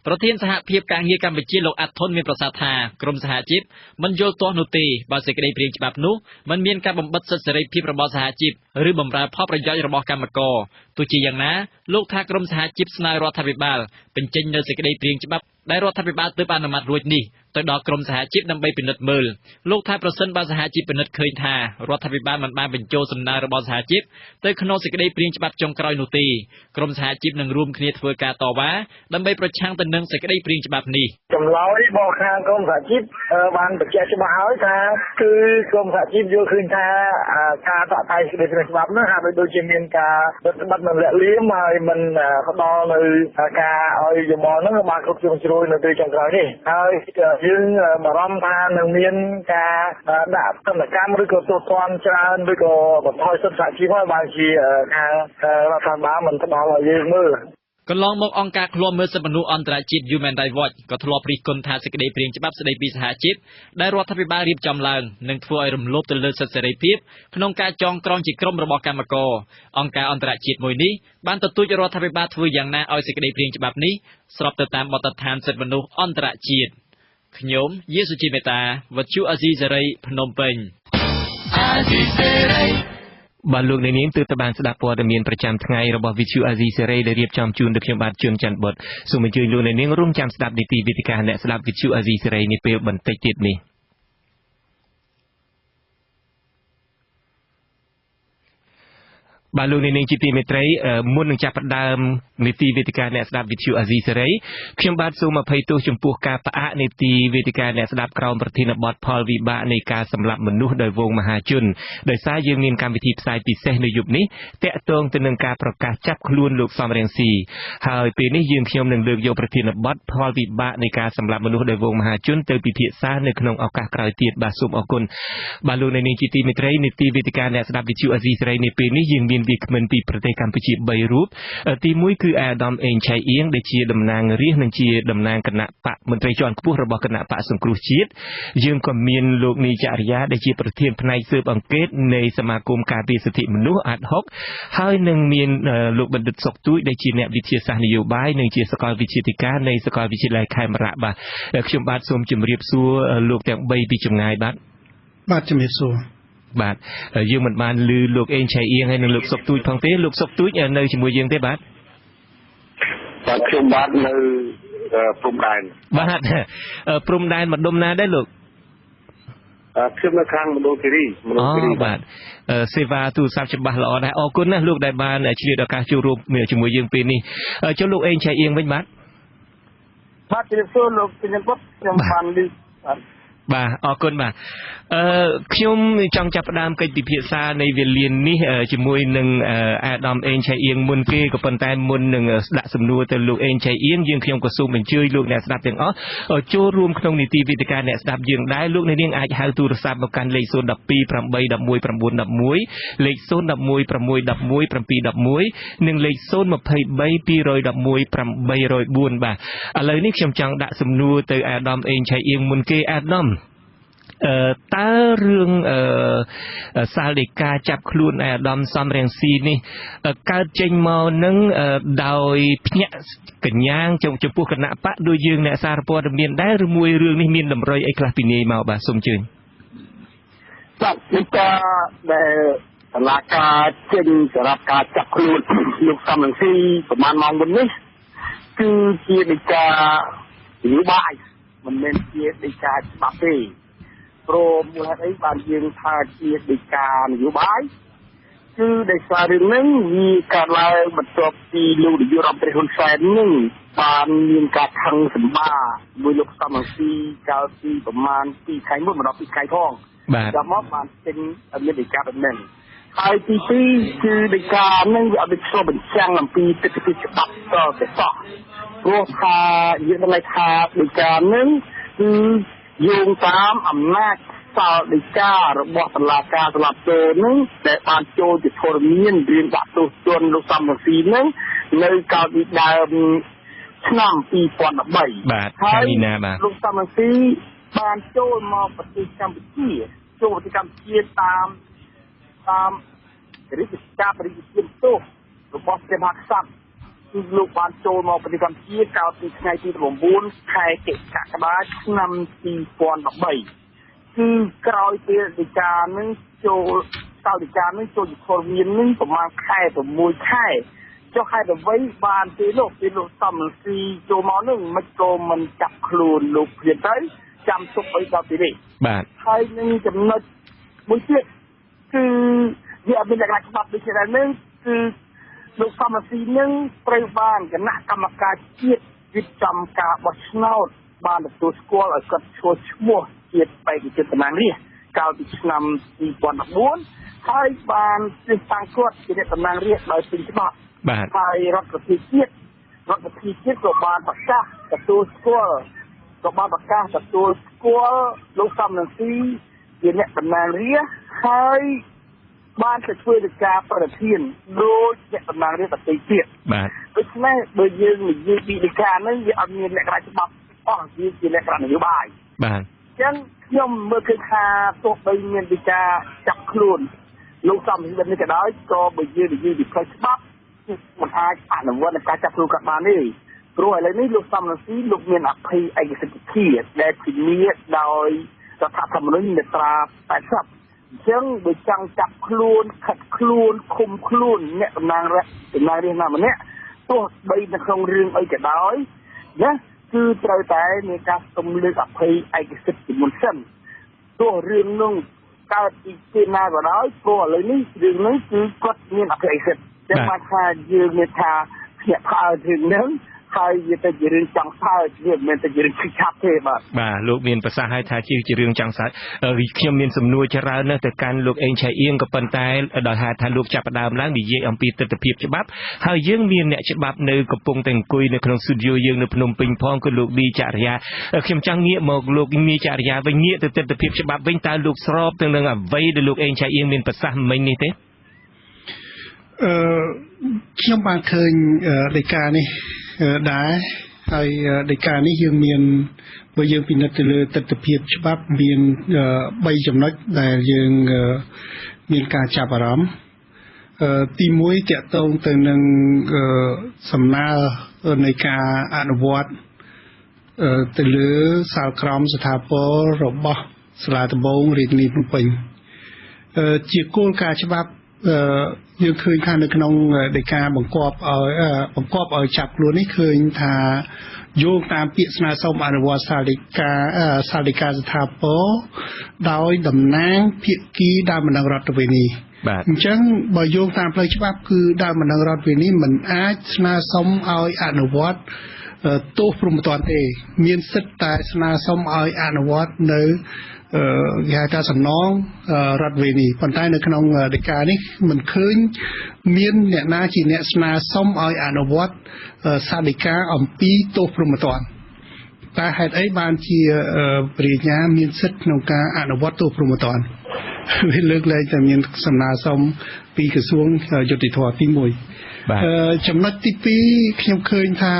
ប្រធានសហភាពការងារកម្ពុជាលោកអាត់ធុនមានប្រសាសន៍ថាក្រមសហជីពមិនយល់ទាស់នោះទេបើសេចក្តីព្រាងច្បាប់នោះមិនមានការបំបិទសិទ្ធិសេរីភាពរបស់សហជីពឬបំរើផលប្រយោជន៍របស់កម្មករទោះជាយ៉ាងណាលោកថាក្រមសហជីពស្នើរដ្ឋាភិបាលបញ្ចេញនូវសេចក្តីព្រាងច្បាប់ដែលរដ្ឋាភិបាលទើបអនុម័តរួចនេះទៅដល់ក្រមសហជីពដើម្បីពិនិត្យមើលលោកថាប្រសិនបើសហជីពពិនិត្យឃើញថារដ្ឋាភិបាលមិនបានបញ្ចូលសំណើរបស់សហជីពទៅក្នុងសេចក្តីព្រាងច្បាប់ចុងក្រោយនោះទេក្រមសហជីពនឹងរួមគ្នាធ្វើការតវ៉ាដើម្បីប្រឆាំងទៅនឹងសេចក្តីព្រាងច្បាប់នេះចម្លើយរបស់ខាងក្រមសហជីពបានបញ្ជាក់ច្បាស់ហើយថាគឺក្រមសហជីពយល់ឃើញថាការតាក់តែងសេចក្តីព្រាងច្បាប់នោះហាក់ដូចជាមានការបិទបាត់និងលាក់លៀមហើយមិនផ្ដល់នៅការឲ្យយោបល់នោះបានគ្រប់ជ្រុងជ្រោយនៅពេលចុងក្រោយនេះហើយយើងបារម្ភថានឹងមានការដាក់ទណ្ឌកម្មឬក៏ទោសទណ្ឌច្រើនឬក៏បន្ថយសិទ្ធិសហជីពហើយបើជាខាងរដ្ឋាភិបាលមិនផ្ដល់ឲ្យយើងមើលកន្លងមកអង្គការឃ្លាំមើលសិទ្ធិមនុស្សអន្តរជាតិ Human Rights Watch ក៏ធ្លាប់រិះគន់ថាសេចក្តីព្រាងច្បាប់ស្តីពីសហជីពដែលរដ្ឋាភិបាលរៀបចំឡើងនឹងធ្វើឲ្យរំលោភទៅលើសិទ្ធិសេរីភាពក្នុងការចងក្រងជាក្រុមរបស់កម្មករអង្គការអន្តរជាតិមួយនេះបានទទូចរដ្ឋាភិបាលធ្វើយ៉ាងណាឲ្យសេចក្តីព្រាងច្បាប់នេះស្របទៅតាមបទដ្ឋានសិទ្ធិមនុស្សអន្តរជាតិខ្ញុំយេស៊ូជីមេតាវັດជូអាស៊ីសេរីភ្នំពេញ បាទលោកនាងទើបតែបានស្ដាប់ព័ត៌មានប្រចាំថ្ងៃរបស់ Vithu Azizi Serai ដែលរៀបចំជូនដោយខ្ញុំបាទជួនច័ន្ទបុត្រសូមអញ្ជើញលោកនាងរួមចាំស្ដាប់នីតិវិទ្យាអ្នកស្ដាប់ Vithu Azizi Serai នាពេលបន្តិចទៀតនេះបាទលោកនាងជាទីមេត្រីមុននឹងចាប់ផ្ដើមនីតិវេទិកាអ្នកស្ដាប់ Vithu Azizi Serai ខ្ញុំបាទសូមអភ័យទោសចំពោះការផ្អាកនីតិវេទិកាអ្នកស្ដាប់ក្រោមប្រធានបទផលវិបាកនៃការសម្លាប់មនុស្សដោយវងមហាជនដោយសារយើងមានកម្មវិធីផ្សាយពិសេសនៅយប់នេះតាក់ទងទៅនឹងការប្រកាសចាប់ខ្លួនលោកសំរងស៊ីហើយពេលនេះខ្ញុំនឹងលើកយកប្រធានបទផលវិបាកនៃការសម្លាប់មនុស្សដោយវងមហាជនទៅពិភាក្សានៅក្នុងឱកាសក្រោយទៀតបាទសូមអរគុណបាទលោកនាងជាទីមេត្រីនីតិវេទិកាអ្នកស្ដាប់ Vithu Azizi Serai នៅពេលនេះយើងមានវាគ្មិនពីប្រទេសកម្ពុជា3រូបទី1គឺអាដាមអេងឆៃអៀងដែលជាតំណាងរាស្ត្រនិងជាតំណាងគណៈបកមន្ត្រីជាន់ខ្ពស់របស់គណៈបកសង្គ្រោះជាតិយើងក៏មានលោកនីចរិយាដែលជាប្រធានផ្នែកស៊ើបអង្កេតនៃសមាគមការពារសិទ្ធិមនុស្សអាត់ហុកហើយនឹងមានលោកបណ្ឌិតសុកទូចដែលជាអ្នកវិទ្យាសាស្ត្រនយោបាយនិងជាសាកលវិទ្យាធិការនៃសាកលវិទ្យាល័យខេមរៈបាទខ្ញុំបាទសូមជម្រាបសួរលោកទាំង3ពីចម្ងាយបាទជំរាបសួរបាទយើងមិនបានឮលោកអេងឆៃអៀងហើយនិងលោកសុកទូចផងទេលោកសុកទូចនៅជាមួយយើងទេបាទខ្ញុំបាទនៅព្រំដែនបាទព្រំដែនម្ដុំណាដែរលោកខ្ញុំនៅខាងមណ្ឌលគិរីបាទសេវាទូរស័ព្ទច្បាស់ល្អដែរអរគុណណាស់លោកដែលបានឆ្លៀតឱកាសចូលរួមជាមួយយើងពេលនេះចុះលោកអេងឆៃអៀងវិញបាទជំរាបសួរលោកជំរាបបុត្រខ្ញុំបានឮបាទអរគុណបាទខ្ញុំចង់ចាប់ផ្ដើមកិច្ចពិភាក្សានៃវេលានេះជាមួយនឹងអាដាមអេងឆៃអៀងមុនគេក៏ប៉ុន្តែមុននឹងដាក់សំណួរទៅលោកអេងឆៃអៀងខ្ញុំក៏សូមអញ្ជើញលោកអ្នកស្ដាប់ទាំងអស់ចូលរួមក្នុងនីតិវិទ្យាអ្នកស្ដាប់យើងដែរលោកនាងអាចហៅទូរស័ព្ទមកកាន់លេខ012 811 911លេខ011 611 711និងលេខ023 211 804បាទឥឡូវនេះខ្ញុំចង់ដាក់សំណួរទៅអាដាមអេងឆៃអៀងមុនគេអាដាមតើរឿងសាលដីកាចាប់ខ្លួនអាដាមសំរងស៊ីនេះកើតចេញមកនឹងដោយភ្ញាក់កញ្ញាងចំពោះគណៈបកដូចយើងអ្នកសារព័ត៌មានដែរឬមួយរឿងនេះមានតម្រុយអីខ្លះពីនាយមកបាទសូមអញ្ជើញបាទនេះក៏ដែលសាលាការចេញសម្រាប់ការចាប់ខ្លួនលោកសំរងស៊ីប្រហែលម៉ោងមុននេះគឺជាដីកានយោបាយមិនមែនជាដីកាច្បាប់ទេព្រោះមូលហេតុអីបានយើងថាជាដីកានយោបាយគឺដោយសាររឿងហ្នឹងវាកើតឡើងបន្ទាប់ពីលោកនាយករដ្ឋមន្ត្រីហ៊ុនសែននឹងបានមានការខឹងសម្បាមួយលោកសំរងស៊ីកាលពីប្រហែល2ខែមុនមកដល់2ខែផងដល់មកបានចេញមានដីកាแบบហ្នឹងហើយទី2គឺដីកាហ្នឹងវាអត់បានឆ្លុះបញ្ចាំងអំពីទស្សនវិជ្ជាច្បាប់តទៅសោះព្រោះថាយើងដឹងថាដីកាហ្នឹងគឺយោងតាមអំណាចសាលដីការបស់តុលាការស្លាប់ចូលនឹងដែលបានចូលជាធរមានរៀនដាក់ទោសទណ្ឌលោកសំរងស៊ីនឹងនៅកាលពីដើមឆ្នាំ2013បាទហើយណាបាទលោកសំរងស៊ីបានចូលមកប្រទេសកម្ពុជាចូលប្រទេសកម្ពុជាតាមរាជការបរិយាកាសទោសរបស់ព្រះមហាក្សត្រគឺលោកបានចូលមកប្រទេសកម្ពុជាកាលពីថ្ងៃទី9ខែកក្កដាឆ្នាំ2013គឺក្រោយពេលដីកានឹងចូលសាលដីកានឹងចូលជាធរមាននឹងប្រហែលខែ6ខែចុះខែទៅវិញបានពេលលោកសំរងស៊ីចូលមកនឹងមិនក៏មិនចាប់ខ្លួនលោកព្រានទៅចាំទុកអីដល់ពេលនេះបាទហើយនឹងចំណុចមួយទៀតគឺវាអត់មានលក្ខណៈច្បាប់ដូចជាដែរនឹងគឺលោកសំរងស៊ីនឹងត្រូវបានគណៈកម្មការជាតិរៀបចំការបោះឆ្នោតបានទទួលស្គាល់ឲ្យគាត់ឈ្មោះជាបេក្ខជនតំណាងរាស្ត្រកាលពីឆ្នាំ2014ហើយបានជិះតាំងគាត់ជាអ្នកតំណាងរាស្ត្រដោយពេញច្បាប់បាទហើយរដ្ឋាភិជាតិក៏បានប្រកាសទទួលស្គាល់លោកសំរងស៊ីជាអ្នកតំណាងរាស្ត្រហើយបានទៅធ្វើកិច្ចការប្រធានដោយអ្នកតំណាងរាស្ត្រដទៃទៀតបាទដូច្នេះបើយើងនិយាយពីដីកាហ្នឹងវាអត់មានលក្ខណៈច្បាប់អស់វាជាលក្ខណៈនយោបាយបាទអញ្ចឹងខ្ញុំមើលឃើញថាទោះបីមានដីកាចាប់ខ្លួនលោកសំរងស៊ីនេះក៏ដោយក៏បើយើងនិយាយពីផ្លូវច្បាប់មិនអាចអនុវត្តការចាប់ខ្លួនគាត់បានទេព្រោះឥឡូវនេះលោកសំរងស៊ីលោកមានអភ័យឯកសិទ្ធិភាពដែលធានាដោយរដ្ឋធម្មនុញ្ញមាត្រា80 ចឹងបើចង់ចាប់ខ្លួនខិតខ្លួនឃុំខ្លួនអ្នកតំណាងរាស្ត្រណាម្នាក់ទោះបីនៅក្នុងរឿងអីក៏ដោយណាគឺត្រូវតែមានការស្ទង់លើកអភ័យឯកសិទ្ធិជាមុនសិនទោះរឿងនោះកើតពីទីណាក៏ដោយព្រោះឥឡូវនេះរឿងនេះគឺគាត់មានអភ័យឯកសិទ្ធិចឹងបានថាយើងមានថាភ្ញាក់ផ្អើលរឿងហ្នឹងហើយវាទៅជារឿងចង់សើចវាមិនមែនទៅជារឿងឈឺឆាប់ទេបាទលោកមានប្រសាសន៍ឲ្យថាជារឿងចង់សើចខ្ញុំមានសំណួរច្រើនណាស់ទៅកាន់លោកអេងឆៃអៀងក៏ប៉ុន្តែដោយហេតុថាលោកចាប់ផ្ដើមឡើងនិយាយអំពីទស្សនវិជ្ជាច្បាប់ហើយយើងមានអ្នកច្បាប់នៅកំពុងតែអង្គុយនៅក្នុងស្ទូឌីយោយើងនៅភ្នំពេញផងគឺលោកឌីចរិយាខ្ញុំចង់ងាកមកលោកឌីចរិយាវិញងាកទៅទស្សនវិជ្ជាច្បាប់វិញតើលោកស្របទៅនឹងអ្វីដែលលោកអេងឆៃអៀងមានប្រសាសន៍មិញនេះទេខ្ញុំបានឃើញដីកានេះដែរហើយដីកានេះយើងមានបើយើងពិនិត្យទៅលើទស្សនវិជ្ជាច្បាប់មាន3ចំណុចដែលយើងមានការចាប់អារម្មណ៍ទី1តាក់ទងទៅនឹងសំណើនៃការអនុវត្តទៅលើសាលក្រមស្ថាពររបស់សាលាដំបងរាជធានីភ្នំពេញជាគោលការណ៍ច្បាប់យើងឃើញថានៅក្នុងដីកាបង្គាប់ឲ្យចាប់ខ្លួននេះឃើញថាយោងតាមពាក្យស្នើសុំអនុវត្តសាលដីកាស្ថាពរដោយតំណាងភាគីដើមបណ្ដឹងរដ្ឋវិនីអញ្ចឹងបើយោងតាមផ្លូវច្បាប់គឺដើមបណ្ដឹងរដ្ឋវិនីមិនអាចស្នើសុំឲ្យអនុវត្តទោសព្រហ្មទណ្ឌទេមានសិទ្ធិតែស្នើសុំឲ្យអនុវត្តនៅគេហៅថាសំណងរដ្ឋវិនីប៉ុន្តែនៅក្នុងដីកានេះមិនឃើញមានអ្នកណាជាអ្នកស្នើសុំឲ្យអនុវត្តសាលដីកាអំពីទោសព្រហ្មទណ្ឌតែហេតុអីបានជាព្រះញ្ញា មានសិទ្ធិក្នុងការអនុវត្តទោសព្រហ្មទណ្ឌវាលើកលែងតែមានសំណើសុំពីក្រសួងយុតិធម៌ទី1ចំណុចទី2ខ្ញុំឃើញថា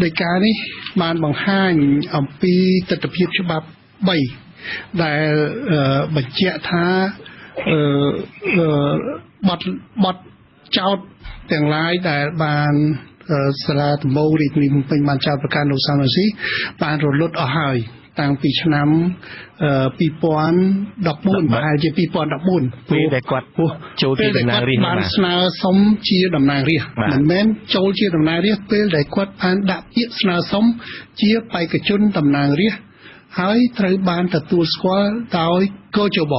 ដីកានេះបានបង្ហាញអំពីទស្សនវិជ្ជាច្បាប់3ដែលបញ្ជាក់ថាបទចោទទាំងឡាយដែលបានសាលាដំបងរាជធានីភ្នំពេញបានចោទប្រកាន់លោកសំរងស៊ីបានរលត់អស់ហើយតាំងពីឆ្នាំ2014ប្រហែលជា2014ពេលដែលគាត់ចូលជាតំណាងរាស្ត្របានស្នើសុំជាតំណាងរាស្ត្រមិនមែនចូលជាតំណាងរាស្ត្រពេលដែលគាត់បានដាក់ពាក្យស្នើសុំជាបេក្ខជនតំណាងរាស្ត្រហើយត្រូវបានទទួលស្គាល់ដោយកោជប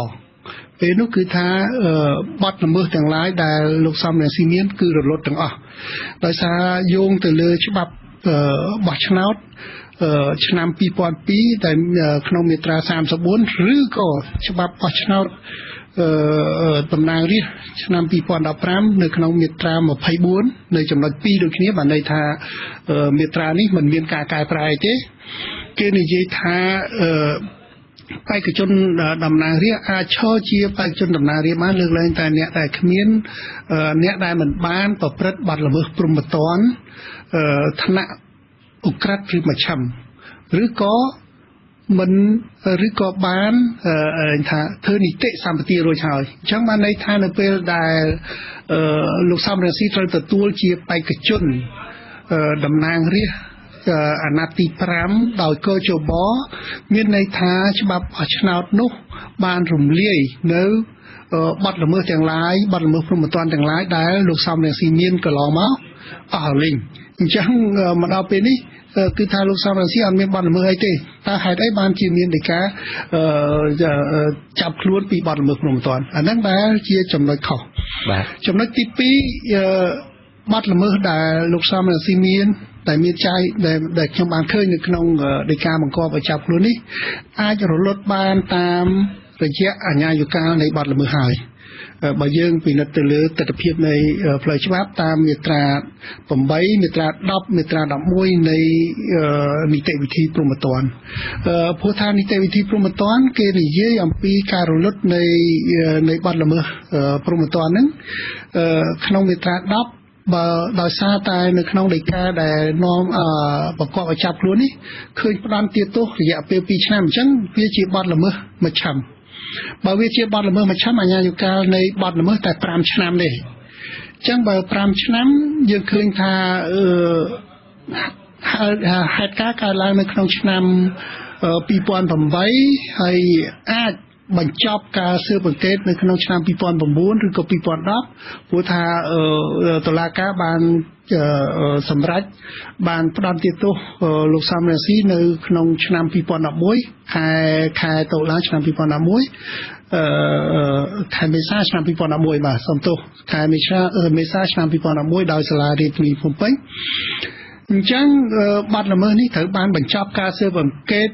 ពេលនោះគឺថាបទល្មើសទាំងឡាយដែលលោកសំរងស៊ីមានគឺរលត់ទាំងអស់ដោយសារយោងទៅលើច្បាប់បោះឆ្នោតឆ្នាំ2002ដែលក្នុងមាត្រា34ឬក៏ច្បាប់បោះឆ្នោតតំណាងរាស្ត្រឆ្នាំ2015នៅក្នុងមាត្រា24នៅចំណុច2ដូចគ្នាបានន័យថាមាត្រានេះមិនមានការកែប្រែទេគេនិយាយថាបេក្ខជនតំណាងរាស្ត្រអាចឈរជាបេក្ខជនតំណាងរាស្ត្របានលើកលែងតែអ្នកដែលគ្មានអ្នកដែលមិនបានប្រព្រឹត្តបទល្មើសព្រហ្មទណ្ឌថ្នាក់ឧក្រិដ្ឋឬមជ្ឈិមឬក៏មិនឬក៏បានថាធ្វើនីតិសម្បទារួចហើយអញ្ចឹងបានន័យថានៅពេលដែលលោកសំរងស៊ីត្រូវទទួលជាបេក្ខជនតំណាងរាស្ត្រអាណត្តិទី5ដោយកោជបមានន័យថាច្បាប់បោះឆ្នោតនោះបានរំលាយនៅបទល្មើសទាំងឡាយបទល្មើសព្រហ្មទណ្ឌទាំងឡាយដែលលោកសំរងស៊ីមានកន្លងមកអស់លីងអញ្ចឹងមកដល់ពេលនេះគឺថាលោកសំរងស៊ីអត់មានបទល្មើសអីទេតើហេតុអីបានជាមានដីកាចាប់ខ្លួនពីបទល្មើសព្រហ្មទណ្ឌអាហ្នឹងដែលជាចំណុចខុសបាទចំណុចទី2បទល្មើសដែលលោកសំរងស៊ីមានតែមានចែកដែលខ្ញុំបានឃើញនៅក្នុងដីកាបង្គាប់ឲ្យចាប់ខ្លួននេះអាចរលត់បានតាមរយៈអាជ្ញាយុកាលនៃបទល្មើសហើយបើយើងពិនិត្យទៅលើទស្សនវិជ្ជានៃផ្លូវច្បាប់តាមមាត្រា8មាត្រា10មាត្រា11នៃនីតិវិធីព្រហ្មទណ្ឌព្រោះថានីតិវិធីព្រហ្មទណ្ឌគេនិយាយអំពីការរលត់នៃបទល្មើសព្រហ្មទណ្ឌហ្នឹងក្នុងមាត្រា10បើដោយសារតែនៅក្នុងដីកាដែលនាំបង្គាប់ឲ្យចាប់ខ្លួននេះឃើញផ្ដន្ទាទោសរយៈពេល2ឆ្នាំអញ្ចឹងវាជាបទល្មើសមជ្ឈិមបើវាជាបទល្មើសមជ្ឈិមអាជ្ញាយុកាលនៃបទល្មើសតែ5ឆ្នាំទេអញ្ចឹងបើ5ឆ្នាំយើងឃើញថាហេតុការណ៍កើតឡើងនៅក្នុងឆ្នាំ2014 2008ហើយអាចបញ្ចប់ការស៊ើបអង្កេតនៅក្នុងឆ្នាំ2009ឬក៏2010ព្រោះថាតុលាការបានសម្រេចបានផ្តន្ទាទោសលោកសំរងស៊ីនៅក្នុងឆ្នាំ2011ខែតុលាឆ្នាំ2011ខែមេសាឆ្នាំ2011បាទសំទោសខែមេសាឆ្នាំ2011ដោយសាលារាជធានីភ្នំពេញអញ្ចឹងបាត់ល្មើសនេះត្រូវបានបញ្ចប់ការស៊ើបអង្កេត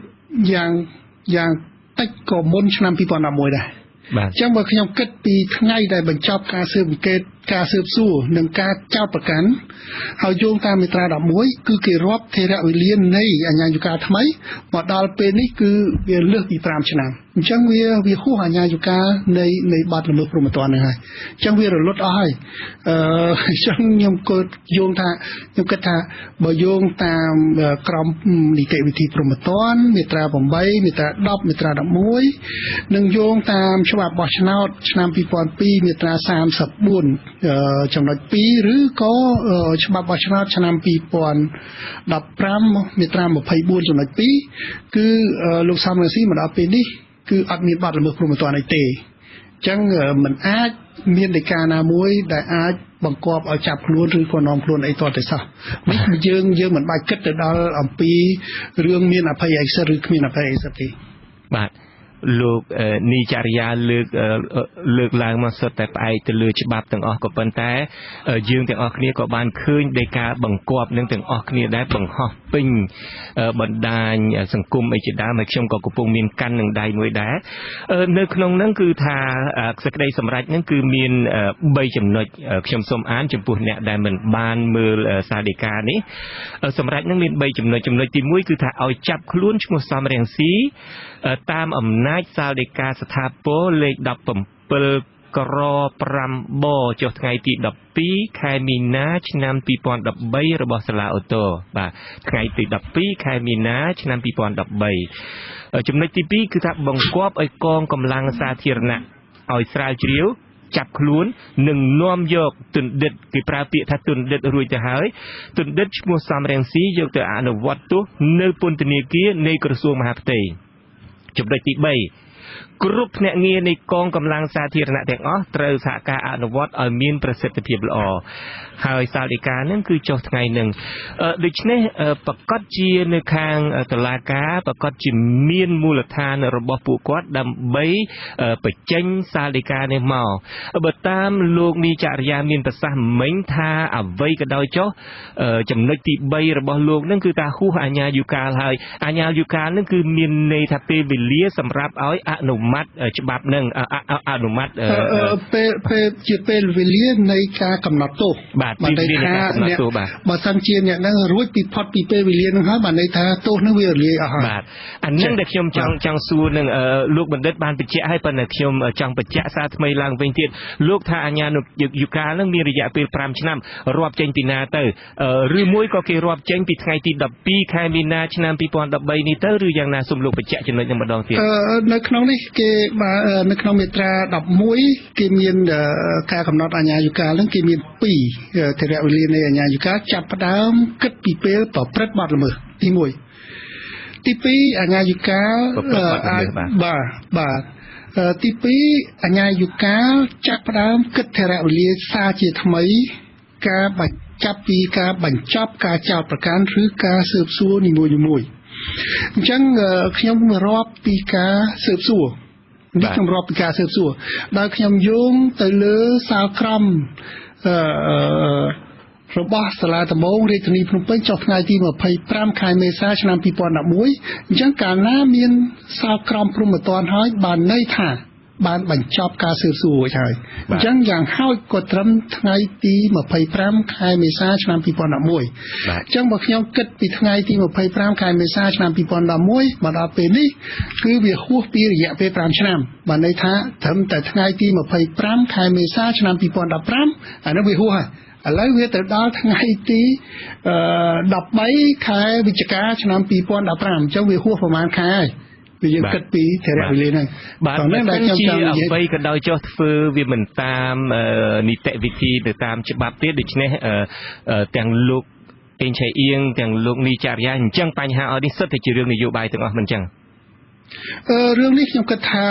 យ៉ាងតិចក៏មុនឆ្នាំ2011ដែរបាទអញ្ចឹងបើខ្ញុំគិតពីថ្ងៃដែលបញ្ចប់ការស៊ើបអង្កេតការស៊ើបសួរនិងការចោទប្រកាន់ហើយយោងតាមមាត្រា11គឺគេរាប់ថេរវេលានៃអាជ្ញាធរថ្មីមកដល់ពេលនេះគឺវាលើសពី5ឆ្នាំអញ្ចឹងវាហួសអាជ្ញាធរនៃបាត់ល្មើសព្រហ្មទណ្ឌហ្នឹងហើយអញ្ចឹងវារលត់អស់ហើយអញ្ចឹងខ្ញុំគិតថាបើយោងតាមក្រមនីតិវិធីព្រហ្មទណ្ឌមាត្រា8មាត្រា10មាត្រា11និងយោងតាមច្បាប់បោះឆ្នោតឆ្នាំ2002មាត្រា34ចំណុច2ឬក៏ច្បាប់បោះឆ្នោតឆ្នាំ2015មាត្រា24ចំណុច2គឺលោកសំរងស៊ីមកដល់ពេលនេះគឺអត់មានបទល្មើសព្រហ្មទណ្ឌអីទេអញ្ចឹងมันអាចមានដីកាណាមួយដែលអាចបង្គាប់ឲ្យចាប់ខ្លួនឬក៏នាំខ្លួនអីតទៅសោះនេះយើងមិនបាច់គិតទៅដល់អំពីរឿងមានអភ័យឯកសិទ្ធិឬគ្មានអភ័យឯកសិទ្ធិទេបាទលោកនីចរិយាលើកឡើងមកសុទ្ធតែផ្អែកទៅលើច្បាប់ទាំងអស់ក៏ប៉ុន្តែយើងទាំងអស់គ្នាក៏បានឃើញដោយការបង្គាប់នឹងទាំងអស់គ្នាដែរបង្ហោះពេញបណ្ដាញសង្គមអីជាដើមហើយខ្ញុំក៏កំពុងមានកាន់នឹងដៃមួយដែរនៅក្នុងហ្នឹងគឺថាសេចក្តីសម្រេចហ្នឹងគឺមាន3ចំណុចខ្ញុំសូមអានចំពោះអ្នកដែលមិនបានមើលសារដីកានេះសម្រេចហ្នឹងមាន3ចំណុចទី1គឺថាឲ្យចាប់ខ្លួនឈ្មោះសំរងស៊ីតាមអំណាចសាលដីកាស្ថាពរលេខ17ក្រ5បចុះថ្ងៃទី12ខែមីនាឆ្នាំ2013របស់សាលាអូតូបាទថ្ងៃទី12ខែមីនាឆ្នាំ2013ចំណុចទី2គឺថាបង្គាប់ឲ្យកងកម្លាំងសាធារណៈឲ្យស្រាវជ្រាវចាប់ខ្លួននិងនាំយកទុនឌិតគេប្រើពាក្យថាទុនឌិតរួចទៅហើយទុនឌិតឈ្មោះសំរងស៊ីយកទៅអនុវត្តទោសនៅពន្ធនាគារនៃក្រសួងមហាផ្ទៃចំណុចទី3គ្រប់ភ្នាក់ងារនៃកងកម្លាំងសាធារណៈទាំងអស់ត្រូវសហការអនុវត្តឲ្យមានប្រសិទ្ធភាពល្អហើយសាលដីកានឹងគឺចុះថ្ងៃនឹងដូច្នេះប្រកាសជានៅខាងតុលាការប្រកាសជាមានមូលដ្ឋានរបស់ពួកគាត់ដើម្បីបញ្ចេញសាលដីកានេះមកបើតាមលោកនីចរិយាមានប្រសាសន៍មិញថាអ្វីក៏ដោយចុះចំណុចទី3របស់លោកនឹងគឺថាហួសអាជ្ញាធរកាលហើយអាជ្ញាធរកាលនឹងគឺមានន័យថាពេលវេលាសម្រាប់ឲ្យអនុម័តច្បាប់នឹងអនុម័តពេលវេលានៃការកំណត់ទោសបាទពេលវេលានៃការកំណត់ទោសបាទបើសិនជាអ្នកនឹងរួចពីផុតពីពេលវេលានឹងហើយបានន័យថាទោសនឹងវារលាយអស់ហើយបាទអានឹងដែលខ្ញុំចង់សួរនឹងលោកបណ្ឌិតបានបញ្ជាក់ឲ្យប៉ុន្តែខ្ញុំចង់បញ្ជាក់សារថ្មីឡើងវិញទៀតលោកថាអាជ្ញាធរកាលនឹងមានរយៈពេល5ឆ្នាំរាប់ចេញពីណាទៅឬមួយក៏គេរាប់ចេញពីថ្ងៃទី12ខែមីនាឆ្នាំ2013នេះទៅឬយ៉ាងណាសូមលោកបញ្ជាក់ចំណុចនេះម្ដងទៀតនៅក្នុងនេះគេនៅក្នុងមាត្រា11គេមានការកំណត់អាជ្ញាធរកាលនឹងគេមាន2ថេរវេលានៃអាជ្ញាធរកាលចាប់ផ្ដើមគិតពីពេលប្រព្រឹត្តបទល្មើសទី1ទី2អាជ្ញាធរកាលបាទទី2អាជ្ញាធរកាលចាប់ផ្ដើមគិតថេរវេលាសារជាថ្មីការចាប់ពីការបញ្ចប់ការចោទប្រកាន់ឬការស៊ើបសួរនីមួយៗអញ្ចឹងខ្ញុំរាប់ពីការស៊ើបសួរនេះខ្ញុំរាប់ពីការស៊ើបសួរដោយខ្ញុំយោងទៅលើសាលក្រមរបស់សាលាដំបងរាជធានីភ្នំពេញចុះថ្ងៃទី25ខែមេសាឆ្នាំ2011អញ្ចឹងកាលណាមានសាលក្រមព្រហ្មទណ្ឌហើយបានន័យថាបានបញ្ចប់ការស៊ើបសួររួចហើយអញ្ចឹងយ៉ាងហោចក៏ត្រឹមថ្ងៃទី25ខែមេសាឆ្នាំ2011អញ្ចឹងបើខ្ញុំគិតពីថ្ងៃទី25ខែមេសាឆ្នាំ2011មកដល់ពេលនេះគឺវាហួសពីរយៈពេល5ឆ្នាំបានន័យថាត្រឹមតែថ្ងៃទី25ខែមេសាឆ្នាំ2015អានោះវាហួសហើយឥឡូវវាទៅដល់ថ្ងៃទី13ខែវិច្ឆិកាឆ្នាំ2015អញ្ចឹងវាហួសប្រហែលខែហើយយើងគិតពីថេរវេលាហ្នឹងបាទតែខ្ញុំចង់និយាយអ្វីក៏ដោយចុះធ្វើវាមិនតាមនីតិវិធីទៅតាមច្បាប់ទេដូច្នេះទាំងលោក អេងឆៃអៀងទាំងលោកនីចារយ៉ាអញ្ចឹងបញ្ហាអត់នេះសិតតែជារឿងនយោបាយទាំងអស់មិនអញ្ចឹងរឿងនេះខ្ញុំគិតថា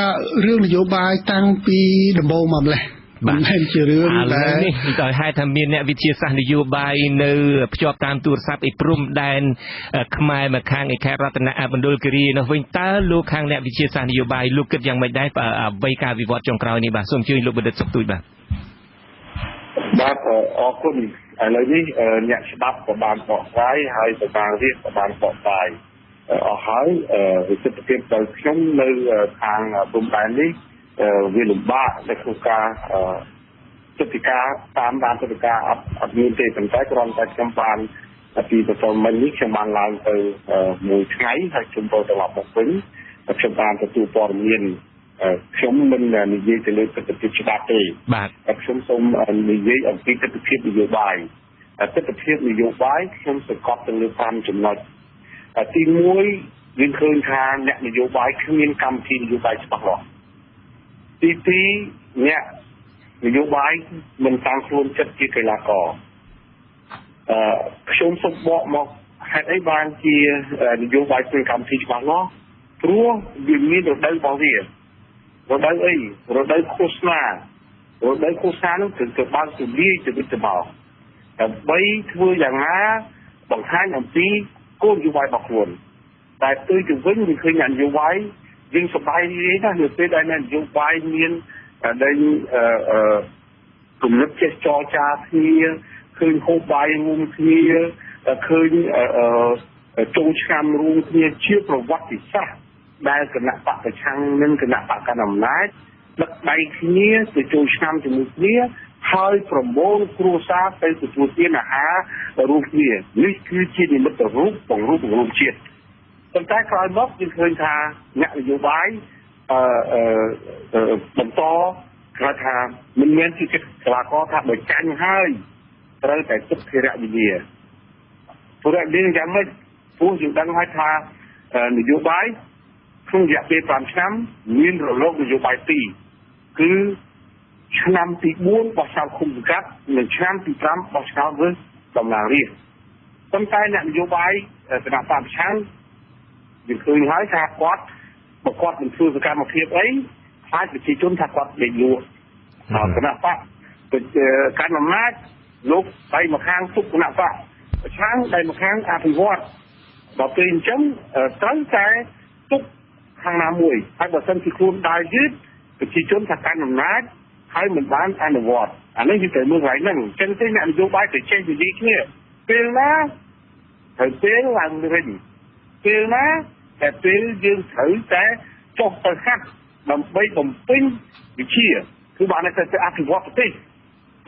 រឿងនយោបាយតាំងពីដំបូងមកម្លេះមិនមែនជារឿងដែលនេះដោយហេតុថាមានអ្នកវិទ្យាសាស្ត្រនយោបាយនៅភ្ជាប់តាមទូរស័ព្ទអីព្រំដែនខ្មែរមកខាងឯខេត្តរតនៈមណ្ឌលគិរីនោះវិញតើលោកខាងអ្នកវិទ្យាសាស្ត្រនយោបាយលោកគិតយ៉ាងម៉េចដែរអ្វីការវិវត្តចុងក្រោយនេះបាទសូមអញ្ជើញលោកបណ្ឌិតសុកទូចបាទអរគុណឥឡូវនេះអ្នកច្បាប់ក៏បានបកស្រាយហើយប្របានរៀបក៏បានបកស្រាយអស់ហើយវិសិទ្ធភាពដល់ខ្ញុំនៅខាងព្រំដែននេះវាលំបាកនៅក្នុងការសិទ្ធិការតាមដានសិទ្ធិការអត់មានទេប៉ុន្តែគ្រាន់តែខ្ញុំបានពីបន្ទាប់មិញនេះខ្ញុំបានឡើងទៅមួយថ្ងៃហើយខ្ញុំទៅត្រឡប់មកវិញខ្ញុំបានទទួលព័ត៌មានខ្ញុំមិននិយាយទៅលើទស្សនវិជ្ជាច្បាប់ទេបាទខ្ញុំសូមនិយាយអំពីទស្សនវិជ្ជានយោបាយទស្សនវិជ្ជានយោបាយខ្ញុំសង្កត់ទៅលើ5ចំណុចទី1យើងឃើញថាអ្នកនយោបាយគ្មានកម្មវិធីនយោបាយច្បាស់លាស់ទី2អ្នកនយោបាយមិនតាំងខ្លួនចិត្តជាកីឡាករខ្ញុំសូមបកមកហេតុអីបានជានយោបាយគ្មានកម្មវិធីច្បាស់លាស់ព្រោះវាមានរដូវរបស់វារដូវអីរដូវឃោសនានោះគឺបើកទូលាយទៅវិញទៅមកដើម្បីធ្វើយ៉ាងណាបង្ហាញអំពីគោលនយោបាយរបស់ខ្លួនតែផ្ទុយទៅវិញវាឃើញនយោបាយយើងសប្បាយរីកណាស់នៅពេលដែលនយោបាយមានដែលគំនិតចេះចរចាគ្នាឃើញហូបបាយរួមគ្នាឃើញចូលឆ្នាំរួមគ្នាជាប្រវត្តិសាស្ត្រដែលគណៈបកប្រឆាំងនិងគណៈបកកណ្ដាលអំណាចដឹកដៃគ្នាទៅចូលឆ្នាំជាមួយគ្នាហើយប្រមូលគ្រួសារទៅទទួលទានអាហាររួមគ្នានេះគឺជានិមិត្តរូបបង្រួបបង្រួមជាតិប៉ុន្តែក្រោយមកយើងឃើញថាអ្នកនយោបាយបន្តគេថាមិនមែនជាកីឡាករថាបើចាញ់ហើយត្រូវតែទុកធរៈវិញ្ញាធរៈវិញ្ញាយ៉ាងម៉េចព្រោះយើងដឹងហើយថានយោបាយក្នុងរយៈពេល5ឆ្នាំមានរលកនយោបាយ2គឺឆ្នាំទី4បោះឆ្នោតឃុំសង្កាត់និងឆ្នាំទី5បោះឆ្នោតវិញតំណាងរាស្ត្រប៉ុន្តែអ្នកនយោបាយគណៈបកប្រឆាំងយើងឃើញហើយថាគាត់មិនធ្វើសកម្មភាពអីខ្លាចប្រជាជនថាគាត់ដេកលក់គណៈបកកាន់អំណាចលោកដៃមកខាងទុកគណៈបកប្រឆាំងដៃមកខាងអភិវឌ្ឍដល់ពេលអញ្ចឹងត្រូវតែទុកខាងណាមួយហើយបើសិនជាខ្លួនដើរយឺតប្រជាជនថាកាន់អំណាចហើយមិនបានអនុវត្តអានេះគឺត្រូវមើលកន្លែងហ្នឹងអញ្ចឹងទេអ្នកនយោបាយទៅចេះនិយាយគ្នាពេលណាត្រូវពេលឡើងវិញពេលណាតែពេលយើងត្រូវតែចុះទៅហាត់ដើម្បីបំពេញវិជាគឺបានតែទៅអភិវឌ្ឍប្រទេស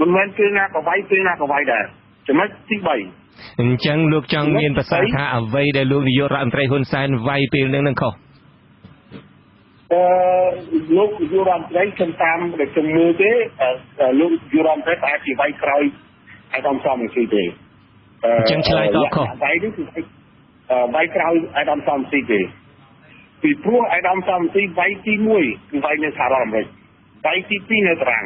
មិនមែនពេលណាក៏វាយពេលណាក៏វាយដែរចំណុចទី3អញ្ចឹងលោកចង់មានប្រសាសន៍ថាអ្វីដែលលោកនាយករដ្ឋមន្ត្រីហ៊ុនសែនវាយពេលនឹងខុសលោកនាយករដ្ឋមន្ត្រីខ្ញុំតាមដែលខ្ញុំមើលទេលោកនាយករដ្ឋមន្ត្រីតែជាវាយក្រោយឯកឧត្តមសំស៊ីទេអញ្ចឹងឆ្លើយតបខុសវាយនេះគឺវាយក្រោយឯកឧត្តមសំស៊ីទេពីព្រោះឯកឧត្តមសំស៊ីវាយទី1គឺវាយនៅសហរដ្ឋអាមេរិកវាយទី2នៅតារាង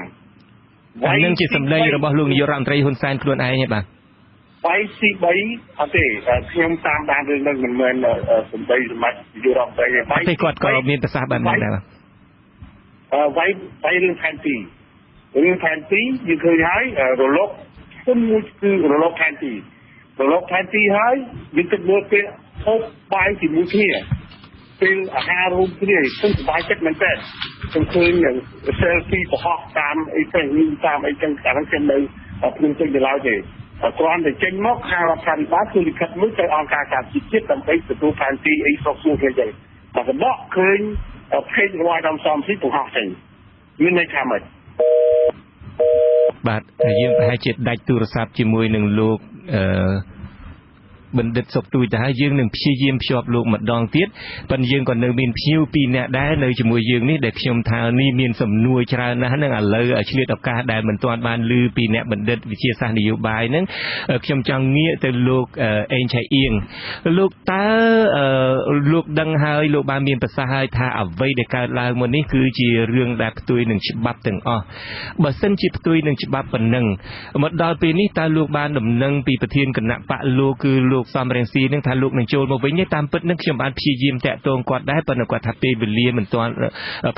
វាយនឹងជាសម្លេងរបស់លោកនាយករដ្ឋមន្ត្រីហ៊ុនសែនខ្លួនឯងទេបាទវាយទី3អត់ទេខ្ញុំតាមដានរឿងនេះមិនមែនសម្ដីសម្រាប់នាយករដ្ឋមន្ត្រីទេវាយទីគាត់ក៏មានប្រសាសន៍បែបនេះដែរវាយរឿងផែនទីយើងឃើញហើយរលកគុណមួយគឺរលកផែនទីហើយយើងគិតមើលពេលហូបបាយជាមួយគ្នាពេលអាហាររួមគ្នាខ្ញុំសប្បាយចិត្តមែនទែនខ្ញុំឃើញselfie បោះតាមអីទៅតាមអីចឹងតែខ្ញុំនៅភ្នំពេញទៅឡើយទេគ្រាន់តែចេញមកខាងរដ្ឋាភិបាលគឺលិខិតមួយទៅអង្គការសហជីវជាតិដើម្បីទទួលផែនទីអីសោះសួរគ្នាចឹងតែក៏បកឃើញเพจរបស់អាដាមសំស៊ីបង្ហោះចេញមានន័យថាម៉េចបាទយើងប្រហែលជាដាច់ទូរស័ព្ទជាមួយនឹងលោក បណ្ឌិតសុកទួយទៅហើយយើងនឹងព្យាយាមភ្ជាប់លោកម្ដងទៀតប៉ុន្តែយើងក៏នៅមានភ្ញៀវពីរនាក់ដែរនៅជាមួយយើងនេះដែលខ្ញុំថានេះមានសំណួរច្រើនណាស់នឹងឥឡូវឆ្លៀតឱកាសដែលមិនទាន់បានឮពីអ្នកបណ្ឌិតវិទ្យាសាស្ត្រនយោបាយហ្នឹងខ្ញុំចង់ងាកទៅលោកអេងឆៃអៀងលោកតើលោកដឹងហើយលោកបានមានប្រសាសន៍ហើយថាអ្វីដែលកើតឡើងមកនេះគឺជារឿងដែលផ្ទុយនឹងច្បាប់ទាំងអស់បើសិនជាផ្ទុយនឹងច្បាប់ប៉ុណ្ណឹងមកដល់ពេលនេះតើលោកបានដំណឹងពីប្រធានគណៈបកលោកគឺលោកសំរងស៊ីនឹងថាលោកនឹងចូលមកវិញទេតាមពិតនឹងខ្ញុំបានព្យាយាមតាក់ទងគាត់ដែរប៉ុន្តែគាត់ថាពេលវេលាមិនទាន់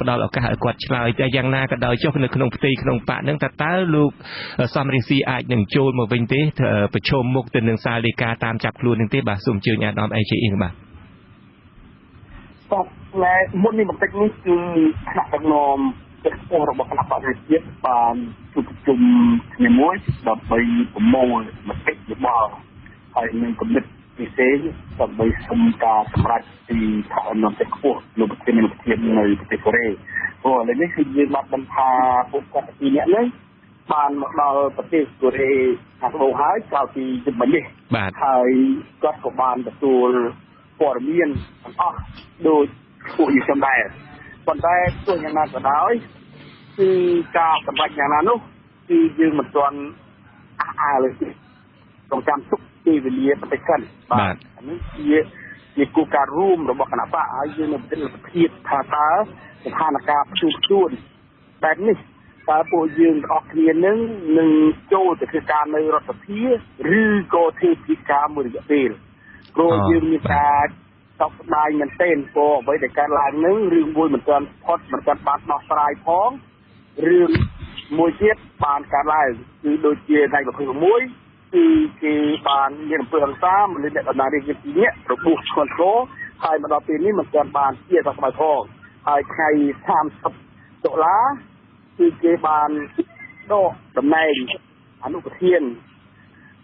ផ្ដល់ឱកាសឲ្យគាត់ឆ្លើយតែយ៉ាងណាក៏ដោយចុះនៅក្នុងផ្ទៃក្នុងបកនឹងតើលោកសំរងស៊ីអាចនឹងចូលមកវិញទេប្រឈមមុខទៅនឹងសាលដីកាតាមចាប់ខ្លួននឹងទេបាទសូមអញ្ជើញអាដាមអេងឆៃអៀងបាទតែមុននេះបន្តិចនេះគឺថ្នាក់ដឹកនាំរបស់គណៈបកប្រជាជាតិបានជួបប្រជុំគ្នាមួយដើម្បីប្រមូលមតិយោបល់ហើយនឹងគំនិតពិសេសដើម្បីសុំការសម្រេចពីថ្នាក់ដឹកនាំខ្ពស់លោកប្រធាននៅប្រទេសកូរ៉េព្រោះឥឡូវនេះគឺយើងបានដឹងថាពួកគាត់ពីរនាក់នេះបានមកដល់ប្រទេសកូរ៉េខាងត្បូងហើយក្រោយពីជំនុំនេះហើយគាត់ក៏បានទទួលព័ត៌មានទាំងអស់ដោយពួកយើងខ្ញុំដែរប៉ុន្តែទោះយ៉ាងណាក៏ដោយគឺការសម្រេចយ៉ាងណានោះគឺយើងមិនទាន់អះអាងលើក្នុងចាំទុកពេលវេលាបន្តិចសិនបាទនេះជាគោលការណ៍រួមរបស់គណៈបកហើយយើងនឹងពិនិត្យភាពថាតើស្ថានភាពផ្ទួនបែបនេះតើពួកយើងទាំងអស់គ្នានឹងចូលទៅធ្វើការនៅរដ្ឋសភាឬក៏ធ្វើពីការមួយរយៈពេលព្រោះយើងមានការតបស្ដាយមែនទែនព្រោះអ្វីដែលកើតឡើងនឹងរឿងមួយមិនទាន់ផុតមិនទាន់បានដោះស្រាយផងរឿងមួយទៀតបានកើតឡើងគឺដូចជាថ្ងៃ26គឺគេបានមានអំពើហិង្សាមនុស្សអ្នកដំណើររាជពីរនាក់របួសធ្ងន់ធ្ងរហើយមកដល់ពេលនេះមិនទាន់បានជាសកម្មផងហើយថ្ងៃ30ដុល្លារគឺគេបានដកតំណែងអនុប្រធាន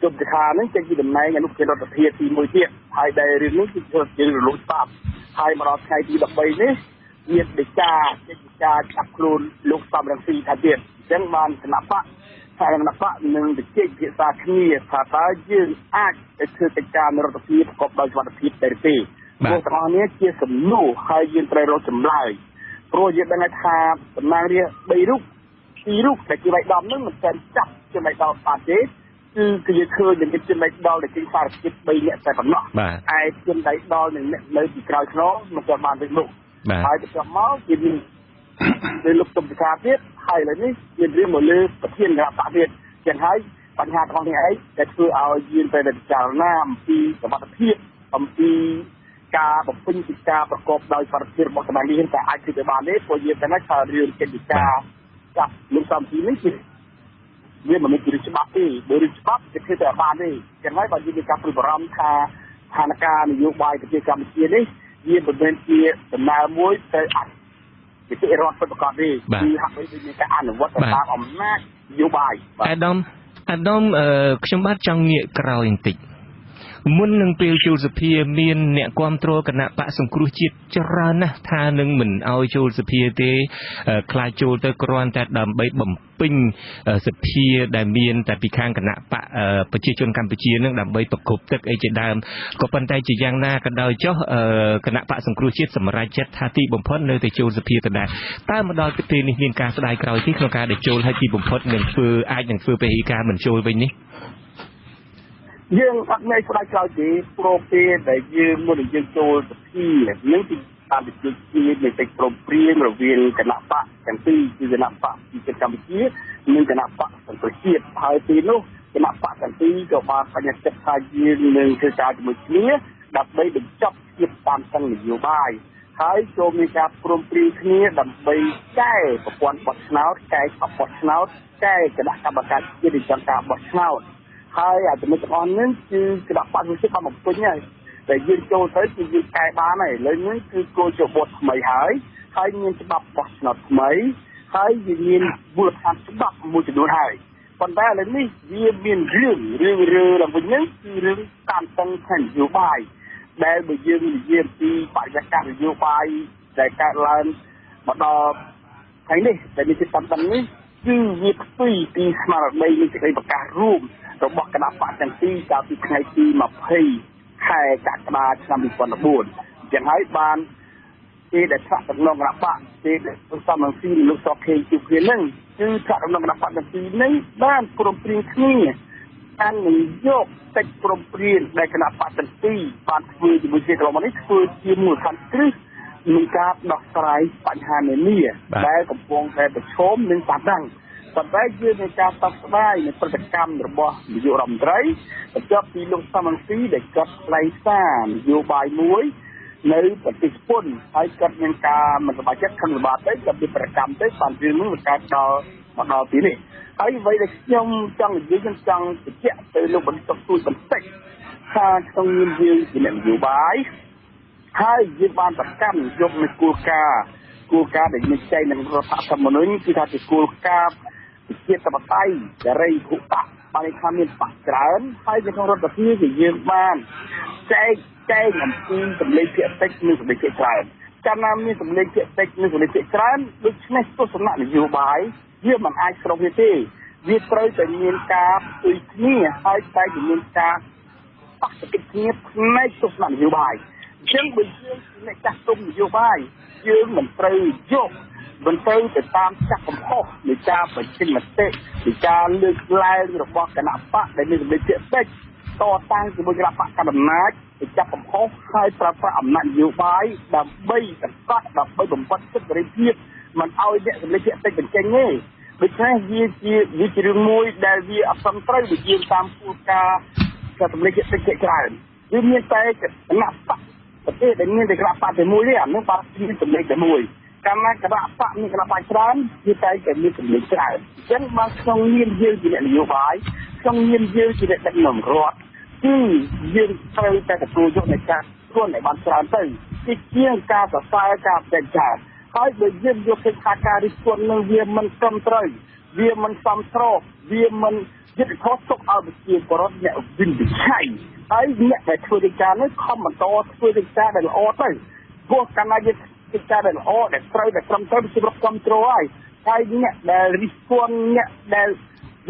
ជុំសិក្ខានឹងចេញពីតំណែងអនុប្រធានរដ្ឋសភាទី1ទៀតហើយដែលរឿងនេះគឺធ្វើជារលូតច្បាប់ហើយមកដល់ថ្ងៃទី13នេះមានដីកាចាប់ខ្លួនលោកសំរងស៊ីថាទៀតអញ្ចឹងបានគណៈបកនឹងទៅជែកពិភាក្សាគ្នាថាតើយើងអាចទៅធ្វើកិច្ចការនៅរដ្ឋសភាប្រកបដោយសុវត្ថិភាពដែរទេព្រោះទាំងអស់នេះជាសំណួរហើយយើងត្រូវរកចម្លើយព្រោះយើងដឹងថាតំណាងរាស្ត្រ3រូប2រូបដែលជាបៃដមនឹងមិនទាន់ចាប់ជាបៃដមបានទេគឺយើងឃើញនឹងជាបៃដមដែលជាសារជាតិ3នាក់តែប៉ុណ្ណោះឯជាបៃដមនឹងនៅពីក្រោយខ្នងមិនទាន់បានវិញនោះហើយទៅចុះមកគេមានលើលោកទុំសិក្ខាទៀតហើយឥឡូវនេះមានរឿងមកលើប្រធានគណៈបកទៀតចឹងហើយបញ្ហារបស់នេះឯងដែលធ្វើឲ្យយើងទៅពិចារណាអំពីសមត្ថភាពអំពីការបំពេញកិច្ចការប្រកបដោយសុវត្ថិភាពរបស់សមាជិកតែអាចធ្វើទៅបានទេព្រោះយើងដឹងថារឿងកិច្ចការចាប់លោកសំស៊ីនេះគឺវាមិនមែនជាច្បាប់ទេបើរឿងច្បាប់គេធ្វើទៅបានទេចឹងហើយបើយើងមានការព្រួយបារម្ភថាស្ថានភាពនយោបាយប្រទេសកម្ពុជានេះវាមិនមែនជាដំណើរមួយទៅវិទ្យារដ្ឋពិតប្រាកដទេគឺហាក់បីដូចមានការអនុវត្តតាមអំណាចនយោបាយអាដាមខ្ញុំបាទចង់ងាកក្រោយបន្តិចមុននឹងពេលចូលសភាមានអ្នកគាំទ្រគណៈបកសង្គ្រោះជាតិច្រើនណាស់ថានឹងមិនឲ្យចូលសភាទេខ្លាចចូលទៅគ្រាន់តែដើម្បីបំពេញសភាដែលមានតែពីខាងគណៈបកប្រជាជនកម្ពុជានឹងដើម្បីប្រគប់ទឹកអីជាដើមក៏ប៉ុន្តែជាយ៉ាងណាក៏ដោយចុះគណៈបកសង្គ្រោះជាតិសម្រេចចិត្តថាទីបំផុតនៅតែចូលសភាទៅដែរតើមកដល់ពេលនេះមានការស្ដាយក្រោយទេក្នុងការដែលចូលឲ្យទីបំផុតនឹងអាចនឹងធ្វើពហិការមិនចូលវិញនេះយើងអត់មានស្ដាយក្រោយទេព្រោះពេលដែលយើងមុននឹងយើងចូលសភានឹងគឺតាមវិទ្យានៃកិច្ចព្រមព្រៀងរវាងគណៈបកទាំងពីរគឺគណៈបកប្រជាកម្ពុជានិងគណៈបកសង្គ្រោះជាតិហើយពេលនោះគណៈបកទាំងពីរក៏បានបញ្ញាចិត្តថាយើងនឹងធ្វើការជាមួយគ្នាដើម្បីបញ្ចប់ភាពតានតឹងនយោបាយហើយចូលមានការព្រមព្រៀងគ្នាដើម្បីកែប្រព័ន្ធបោះឆ្នោតកែបោះឆ្នោតកែគណៈកម្មការជាតិនៃការបោះឆ្នោតហើយអាចំណុចទាំងអស់នេះគឺគណៈបកប្រជាបានបំពេញហើយតែយើងចូលទៅគឺយើងកែបានហើយឥឡូវនេះគឺគោលជាបទថ្មីហើយមានច្បាប់បោះឆ្នោតថ្មីហើយវាមានមូលដ្ឋានច្បាប់មួយចំនួនហើយប៉ុន្តែឥឡូវនេះវាមានរឿងឡើងវិញនេះគឺរឿងតាមតឹងខាងនយោបាយដែលបើយើងនិយាយពីបរិយាកាសនយោបាយដែលកើតឡើងមកដល់ថ្ងៃនេះដែលមានជាតាមតឹងនេះគឺវាផ្ទុយពីស្មារតីនៃសេចក្តីប្រកាសរួមរបស់គណៈបកទាំងពីរកាលពីថ្ងៃទី20 ខែកក្កដាឆ្នាំ2014យ៉ាងហើយបានគេដែលថ្នាក់ដំណងគណៈបកគេលោកសំរងស៊ីលោកសខេងជួបគ្នានឹងគឺថ្នាក់ដំណងគណៈបកទាំងពីរនេះបានព្រមព្រៀងគ្នាបាននឹងយកកិច្ចព្រមព្រៀងដែលគណៈបកទាំងពីរបានធ្វើជាមួយគ្នាកន្លងមកនេះធ្វើជាមូលដ្ឋានគ្រឹះនៃការដោះស្រាយបញ្ហានានាដែលកំពុងតែប្រឈមនឹងបាត់ដងប៉ុន្តែយើងមានការសោកស្ដាយនៃប្រតិកម្មរបស់នាយករដ្ឋមន្ត្រីបន្ទាប់ពីលោកសំរងស៊ីដែលគាត់ថ្លែងសារនយោបាយមួយនៅប្រទេសជប៉ុនហើយគាត់មានការមិនសប្បាយចិត្តខាងរដ្ឋបាលទៅគាត់មានប្រតិកម្មទៅបានរឿងនោះវាកើតដល់ទីនេះហើយអ្វីដែលខ្ញុំចង់និយាយខ្ញុំចង់បញ្ជាក់ទៅលោកបន្ទប់ទួយបន្តិចថាក្នុងនាមយើងជាអ្នកនយោបាយហើយយើងបានប្រកាន់យកនូវគោលការណ៍ដែលមានចែងក្នុងរដ្ឋធម្មនុញ្ញគឺថាជាគោលការណ៍ជាតបតៃសេរីភុបៈបានថាមានបកច្រើនហើយក្នុងរដ្ឋាភិបាលគឺយើងបានចែងអំពីសម្លេងភាគតិចនិងសម្លេងភាគច្រើនកាលណាមានសម្លេងភាគតិចនិងសម្លេងភាគច្រើនដូច្នេះទស្សនៈនយោបាយវាមិនអាចស្រុកវាទេវាត្រូវតែមានការផ្ទុយគ្នាហើយតែមានការបកស្រាយគ្នាផ្នែកទស្សនៈនយោបាយអញ្ចឹងបើយើងជាអ្នកចាស់ទុំនយោបាយយើងមិនត្រូវយកមិនត្រូវទៅតាមចាក់កំហុសនៃការបញ្ចេញមតិនៃការលើកឡើងរបស់គណៈបកដែលមានសម្លេងភាគតិចតតាំងជាមួយគណៈបកកណ្ដាលអំណាចទៅចាក់កំហុសហើយប្រើប្រាស់អំណាចនយោបាយដើម្បីកកត់ដើម្បីបំផិតសិទ្ធិសេរីភាពមិនឲ្យអ្នកសម្លេងភាគតិចបញ្ចេញទេដូច្នេះវាជារឿងមួយដែលវាអត់សមត្រូវវិជាតាមគោលការណ៍សម្លេងភាគតិចច្រើនវាមានតែគណៈបកប្រទេសដែលមានតែគណៈបកតែមួយទេអានោះបាទមានសម្លេងតែមួយកាលណាគណៈបកមានគណៈបកច្រើនវាតែមានសម្លេងច្រើនអញ្ចឹងមកក្នុងនាមយើងជាអ្នកនយោបាយក្នុងនាមយើងជាអ្នកដឹកនាំរដ្ឋគឺយើងត្រូវតែទទួលយកនៃការខ្លួនឲ្យបានច្រើនទៅទីជាងការសរសើរការបែកចាត់ហើយបើយើងយកទៅថាការរិះគន់នឹងវាមិនត្រឹមត្រូវវាមិនសមស្របវាមិនយុត្តិធម៌ទុកឲ្យប្រជាពលរដ្ឋអ្នកវិនិច្ឆ័យហើយអ្នកដែលធ្វើកិច្ចការនេះខំបន្តធ្វើកិច្ចការដែលល្អទៅព្រោះកាលណាយើងកិច្ចការដែលល្អដែលត្រូវតែត្រឹមត្រូវជារដ្ឋគ្រប់គ្រងហើយអ្នកដែលរិះគន់អ្នកដែល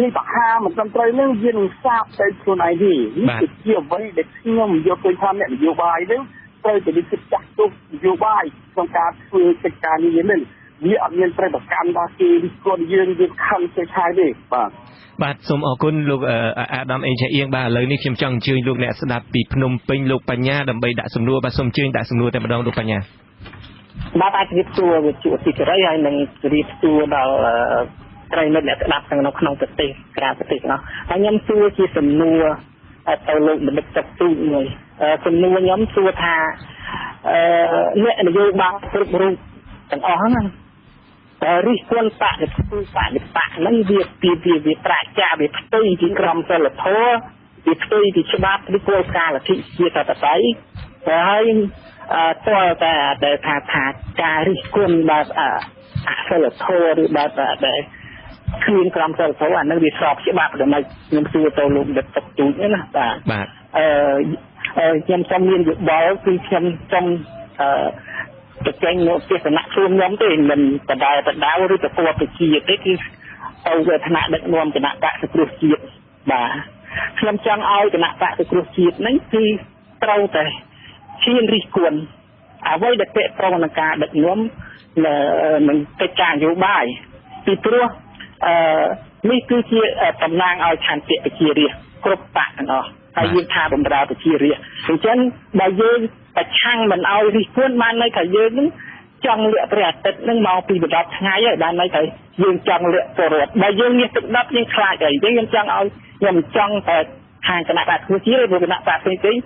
និយាយបហាមិនត្រឹមត្រូវនឹងវានឹងសាបទៅខ្លួនឯងទេនេះគឺជាអ្វីដែលខ្ញុំយកទៅថាអ្នកនយោបាយនឹងត្រូវតែមានចិត្តចាស់ទុំនយោបាយក្នុងការធ្វើកិច្ចការនេះនេះវាអត់មានប្រតិកម្មដល់គេរិះគន់យើងខំទៅឆាយទេបាទសូមអរគុណលោកអាដាមអេងឆៃអៀងបាទឥឡូវនេះខ្ញុំចង់អញ្ជើញលោកអ្នកស្ដាប់ពីភ្នំពេញលោកបញ្ញាដើម្បីដាក់សំណួរបាទសូមអញ្ជើញដាក់សំណួរតែម្ដងលោកបញ្ញាបាទអាចជម្រាបសួរវិទ្យុអតិចរិយហើយនឹងជម្រាបសួរដល់ប្រិយមិត្តអ្នកស្ដាប់ទាំងនៅក្នុងប្រទេសក្រៅប្រទេសនោះហើយខ្ញុំសួរជាសំណួរទៅលោកបណ្ឌិតសុកទូចមួយសំណួរខ្ញុំសួរថាអ្នកនយោបាយគ្រប់រូបទាំងអស់ហ្នឹងតែរិះគន់បដិធ្វើបដិបកហ្នឹងវាប្រាជ្ញាវាផ្ទុយពីក្រមសីលធម៌វាផ្ទុយពីច្បាប់ឬគោលការណ៍លទ្ធិជាតបតៃហើយតើតែថាការរិះគន់បែបអសិលធម៌ឬបែបដែលគ្មានក្រមសីលធម៌អានឹងវាស្របច្បាប់ដើម្បីខ្ញុំសួរទៅលោកដិតតុកទូចណាបាទខ្ញុំសូមមានយោបល់គឺខ្ញុំសូមទៅចេញមកទស្សនៈខ្លួនខ្ញុំទេមិនបដាឬទៅពណ៌ពជាទេគឺទៅវេទនាដឹកនាំគណៈបកសង្គ្រោះជាតិបាទខ្ញុំចង់ឲ្យគណៈបកសង្គ្រោះជាតិហ្នឹងគឺត្រូវតែឈានរិះគន់អ្វីដែលពាក់ព័ន្ធនឹងការដឹកនាំនឹងកិច្ចការនយោបាយពីព្រោះនេះគឺជាតំណាងឲ្យឆន្ទៈប្រជារាស្ត្រគ្រប់បកទាំងអស់ហើយយើងថាបំរើប្រជារាស្ត្រអញ្ចឹងបើយើងប្រឆាំងមិនឲ្យរិះគន់បានន័យថាយើងនឹងចង់លាក់ព្រះអាទិត្យនឹងមកពីបដិថ្ងៃហើយបានន័យថាយើងចង់លាក់ពលរដ្ឋបើយើងមានទឹកដប់យើងខ្លាចហើយអញ្ចឹងខ្ញុំចង់ឲ្យខ្ញុំចង់តែខាងគណៈបកគឺជាឬគណៈបកផ្សេង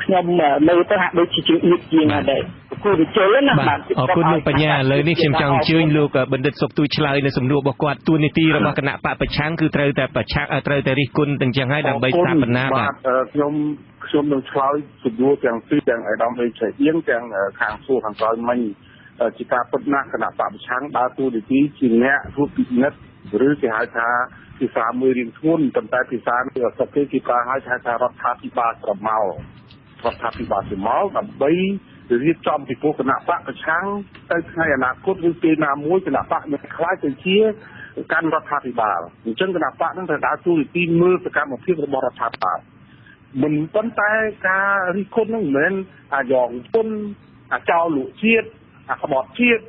ខ្ញុំមើលទៅហាក់ដូចជាជាជាងដែរគូវិជលណាបាទអរគុណលោកបញ្ញាឥឡូវនេះខ្ញុំចង់អញ្ជើញលោកបណ្ឌិតសុកទូចឆ្លើយនៅសំណួររបស់គាត់ទួនាទីរបស់គណៈបកប្រឆាំងគឺត្រូវតែប្រឆាំងត្រូវតែរិះគន់ទាំងចឹងហើយដើម្បីស្ថាបនាបាទខ្ញុំនឹងឆ្លើយសំណួរទាំងពីរទាំងអាដាមអេងឆៃអៀងទាំងខាងសួរខាងក្រោយមិញជាការពិតណាស់គណៈបកប្រឆាំងដើរតួនាទីជាអ្នកធ្វើពិនិត្យឬគេហៅថាភាសាមួយរៀងធ្ងន់ប៉ុន្តែភាសានេះអត់គេប្រើឲ្យថារដ្ឋាភិបាលស្រមោលដើម្បីរៀបចំពីគណៈបកប្រឆាំងទៅថ្ងៃអនាគតឬពេលណាមួយគណៈបកនឹងខ្លាយទៅជាកាន់រដ្ឋាភិបាលអញ្ចឹងគណៈបកនឹងត្រូវដើរតួនាទីមើលសកម្មភាពរបស់រដ្ឋាភិបាល មិនប៉ុន្តែការរិះគន់ហ្នឹងមិនមែនអាយ៉ងពុនអាចោលលក់ជាតិអាក្បត់ជាតិ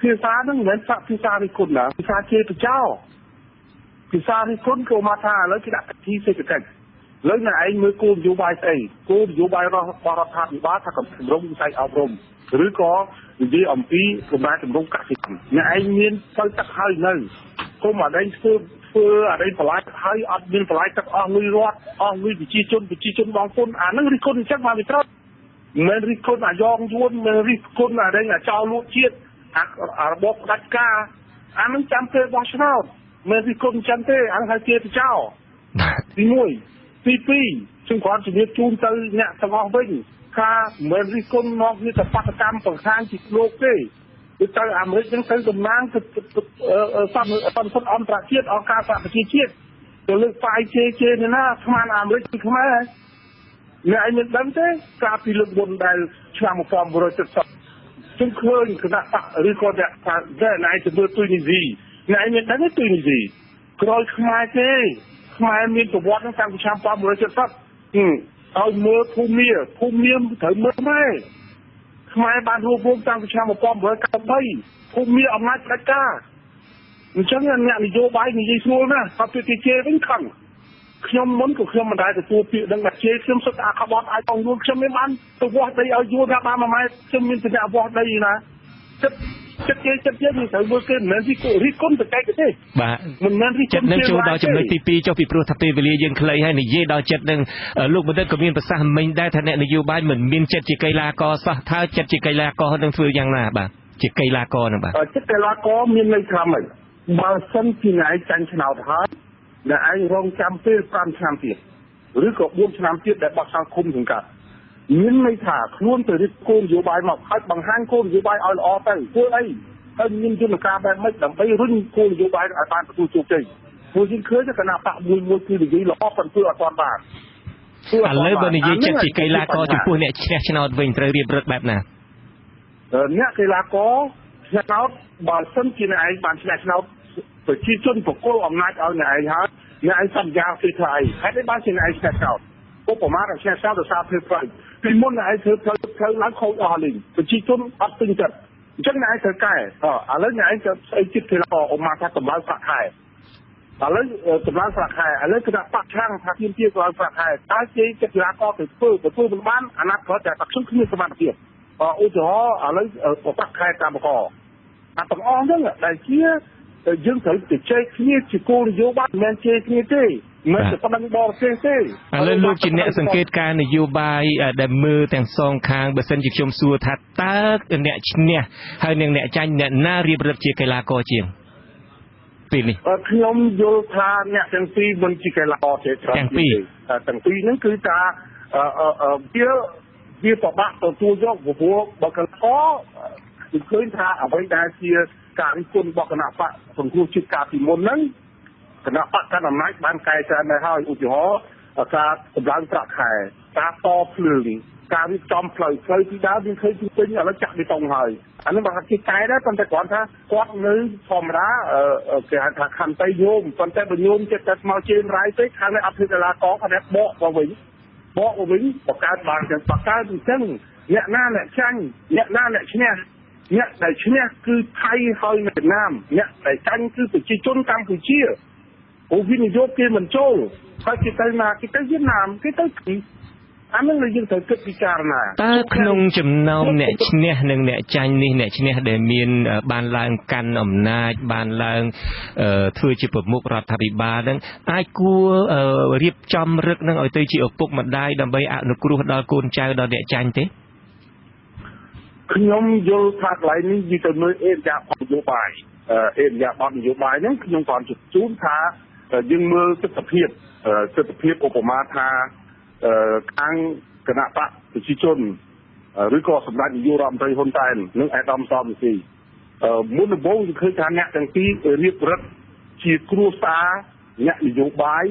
ភាសាហ្នឹងមិនមែនភាសារិះគន់ណាភាសាជេរចោលភាសារិះគន់ក៏មកថាឥឡូវគេដាក់កទីសេដ្ឋកិច្ចលើអ្នកឯងមើលគោលនយោបាយស្អីគោលនយោបាយរបស់រដ្ឋាភិបាលថាគម្រោងវិស័យអប់រំឬក៏និយាយអំពីកម្រិតគម្រោងកសិកម្មអ្នកឯងមានទៅទឹកហើយនៅគុំអដែងធ្វើអដែងបន្លាយហើយអត់មានបន្លាយទឹកអស់លុយរដ្ឋអស់លុយប្រជាជនបងប្អូនអាហ្នឹងរិះគន់អញ្ចឹងមកវាត្រូវមិនរិះគន់អាយ៉ងយួនមិនរិះគន់អដែងអាចោលលក់ជាតិអារបបផ្ដាច់ការអាហ្នឹងចាំពេលបោះឆ្នោតមិនរិះគន់អញ្ចឹងទេអាហ្នឹងហៅជាចោលទី1ទី2ខ្ញុំគ្រាន់ជំរាបជូនទៅអ្នកទាំងអស់វិញថាមិនរិះគន់មកវាទៅបដកម្មបង្ហាញពីលោកទេគឺទៅអាមេរិកហ្នឹងទៅតំណាងទៅសន្តិសុខអន្តរជាតិអង្គការសហប្រជាជាតិទៅលើកផ្សាយជេរណាស្មានអាមេរិកពីខ្មែរអ្នកឯងមិនដឹងទេកាលពីលើកមុនដែលឆ្នាំ1970ខ្ញុំឃើញគណៈបកឬក៏អ្នកថាណៃទៅមើលទុយនីស៊ីអ្នកឯងមិនដឹងទេទុយនីស៊ីក្រោយខ្មែរទេខ្មែរមានប្រវត្តិតាំងពីឆ្នាំ1970ឲ្យមើលភូមិត្រូវមើលដែរខ្មែរបានរួបរวมតាំងពីឆ្នាំ1993ភូមិអំណាចផ្ដាច់ការអញ្ចឹងអ្នកនយោបាយនិយាយស្រួលណាស់គាត់ទៅជេរវិញខឹងខ្ញុំមុនក៏ខ្ញុំមិនដែលទទួលពាក្យដឹងថាជេរខ្ញុំសុទ្ធតែក្បត់អាចបងយួនខ្ញុំមិនបានទៅវាស់ដីឲ្យយួនថាបាន1ម៉ែត្រខ្ញុំមានសញ្ញាវាស់ដីណាចិត្តយើងត្រូវមើលគេមិនមែនរីគុណទៅតែទេបាទមិនមែនរីចិត្តនឹងចូលដល់ចំណុចទី2ចុះពីព្រោះថាពេលវេលាយើងខ្លីហើយនិយាយដល់ចិត្តនឹងលោកបណ្ឌិតក៏មានប្រសាសន៍មិញដែរថាអ្នកនយោបាយមិនមានចិត្តជាកីឡាករសោះថាចិត្តជាកីឡាករនឹងធ្វើយ៉ាងណាបាទជាកីឡាករនឹងបាទចិត្តកីឡាករមានន័យថាម៉េចបើសិនជាអ្នកឯងចាញ់ឆ្នោតហើយអ្នកឯងរងចាំពេល5ឆ្នាំទៀតឬក៏4ឆ្នាំទៀតដែលបោះសង្ឃុំសង្កាត់មានន័យថាខ្លួនទៅរិះគន់នយោបាយមកហើយបង្ហាញគោលនយោបាយឲ្យល្អទៅធ្វើអីហើយមានយន្តការបែបម៉េចដើម្បីរុញគោលនយោបាយឲ្យបានទទួលជោគជ័យព្រោះយើងឃើញគណៈបកមួយគឺនិយាយល្អប៉ុន្តែអត់ទាន់បានឥឡូវបើនិយាយចិត្តជាកីឡាករចំពោះអ្នកឈ្នះឆ្នោតវិញត្រូវរៀបរឹកបែបណាអ្នកកីឡាករឆ្នោតបើសិនជាអ្នកឯងបានឈ្នះឆ្នោតប្រជាជនបកគលអំណាចឲ្យអ្នកឯងហើយអ្នកឯងសន្យាពីថាអីហេតុអីបានជាអ្នកឯងឈ្នះឆ្នោតឧបមាថាឈ្នះឆ្នោតដោយសារធ្វើផ្លូវពីមុនអ្នកឯងធ្វើផ្លូវឡើងខូចអស់លេងប្រជាជនអត់ពេញចិត្តអញ្ចឹងអ្នកឯងត្រូវកែឥឡូវអ្នកឯងទៅស្អីចិត្តគេឧបមាថាតម្លៃប្រាក់ខែឥឡូវតម្លៃប្រាក់ខែឥឡូវគណៈបកខាងថាទាមទារតម្លៃប្រាក់ខែតែគេចិត្តកីឡាករទៅធ្វើមិនបានអាណត្តិគាត់តែខ្ញុំគ្មានសមត្ថភាពឧទាហរណ៍ឥឡូវប្រាក់ខែកម្មករអាទាំងអស់ហ្នឹងដែលជាយើងត្រូវទៅជែកគ្នាជាគោលនយោបាយមិនមែនជែកគ្នាទេមិនតែប៉ុណ្្នឹងបរទេសទេឥឡូវលោកជាអ្នកសង្កេតការនយោបាយដែលមើលទាំងសងខាងបើសិនជាខ្ញុំសួរថាតើអ្នកឈ្នះហើយនិងអ្នកចាញ់អ្នកណារៀបរឹកជាកីឡាករជាងពេលនេះខ្ញុំយល់ថាអ្នកទាំងពីរមិនជាកីឡាករទេទាំងពីរហ្នឹងគឺថាវាប្របាក់ទទួលយកព្រោះបើកីឡាករគឺឃើញថាអ្វីដែលជាការរិះគន់របស់គណៈបកសង្គ្រោះជាតិកាលពីមុនហ្នឹងគណៈបកកណ្ដាលអំណាចបានកែច្នៃទៅហើយឧទាហរណ៍ការសម្រាប់ប្រាក់ខែការតភ្លើងការរៀបចំផ្លូវពីដើមយើងឃើញពីពេញឥឡូវចាក់បេតុងហើយអានេះបើគេកែដែរប៉ុន្តែគាត់ថាគាត់នៅធម្មតាគេហៅថាខន្តីញោមប៉ុន្តែបើញោមចិត្តតែស្មៅជើងរាយពេកខាងនេះអត់ធ្វើកីឡាករគាត់បកមកវិញបង្កើតបានទាំងបង្កើតអញ្ចឹងអ្នកណាអ្នកចាញ់អ្នកណាអ្នកឈ្នះអ្នកដែលឈ្នះគឺថៃហើយវៀតណាមអ្នកដែលចាញ់គឺប្រជាជនកម្ពុជាអូវិនិយោគគេមិនចូលហើយគេទៅណាគេទៅវៀតណាមគេទៅអានឹងយើងត្រូវគិតពិចារណាតើក្នុងចំណោមអ្នកឈ្នះនិងអ្នកចាញ់នេះអ្នកឈ្នះដែលមានបានឡើងកាន់អំណាចបានឡើងធ្វើជាប្រមុខរដ្ឋាភិបាលនឹងអាចគួររៀបចំរឹកនឹងឲ្យទៅជាឪពុកម្ដាយដើម្បីអនុគ្រោះដល់កូនចៅដល់អ្នកចាញ់ទេខ្ញុំយល់ថាកន្លែងនេះវាទៅមើលអេរយាប័តនយោបាយហ្នឹងខ្ញុំគាត់ជូនថាយើងមើលទស្សនភាពឧបមាថាខាងគណៈបកប្រជាជនឬក៏សម្ដេចនាយករដ្ឋមន្ត្រីហ៊ុនសែននិងអាដាមសំស៊ីមុនដំបូងយើងឃើញថាអ្នកទាំងពីររៀបរឹកជាគ្រួសារអ្នកនយោបាយ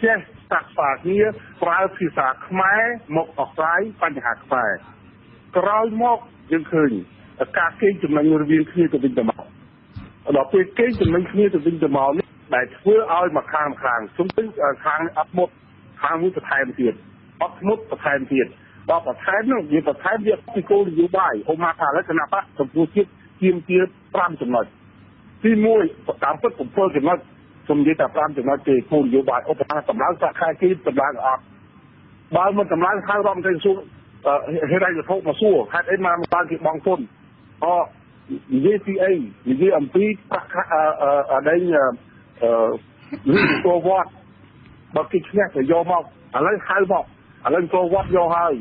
ចេះស្ដាប់ស្វាគ្នាប្រើភាសាខ្មែរមកដោះស្រាយបញ្ហាខ្មែរក្រោយមកយើងឃើញការកេងចំណេញរវាងគ្នាទៅវិញទៅមកដល់ពេលកេងចំណេញគ្នាទៅវិញទៅមកនេះដែលធ្វើឲ្យមកខាងខ្ញុំឃើញខាងអត់មុតខាងមួយបន្ថែមទៀត អត់មុតបន្ថែមទៀតដល់បន្ថែមនោះវាបន្ថែមវាពីគោលនយោបាយឧបមាថាលក្ខណៈបកចំពោះជាតិជាងទៀត5ចំណុចទី1តាមពិត7ចំណុចខ្ញុំនិយាយតែ5ចំណុចទេគោលនយោបាយឧបមាតម្លើងប្រាក់ខែគេតម្លើងអត់បើមិនតម្លើងហៅរដ្ឋមន្ត្រីក្រសួងហេតុអីវត្ថុមកសួរហេតុអីមកបានគេបងទុននិយាយពីអីនិយាយអំពីប្រាក់ខែដែលរឿងចូលវត្តបើគេឈ្នះទៅយកមកឥឡូវហៅមកឥឡូវចូលវត្តយកហើយ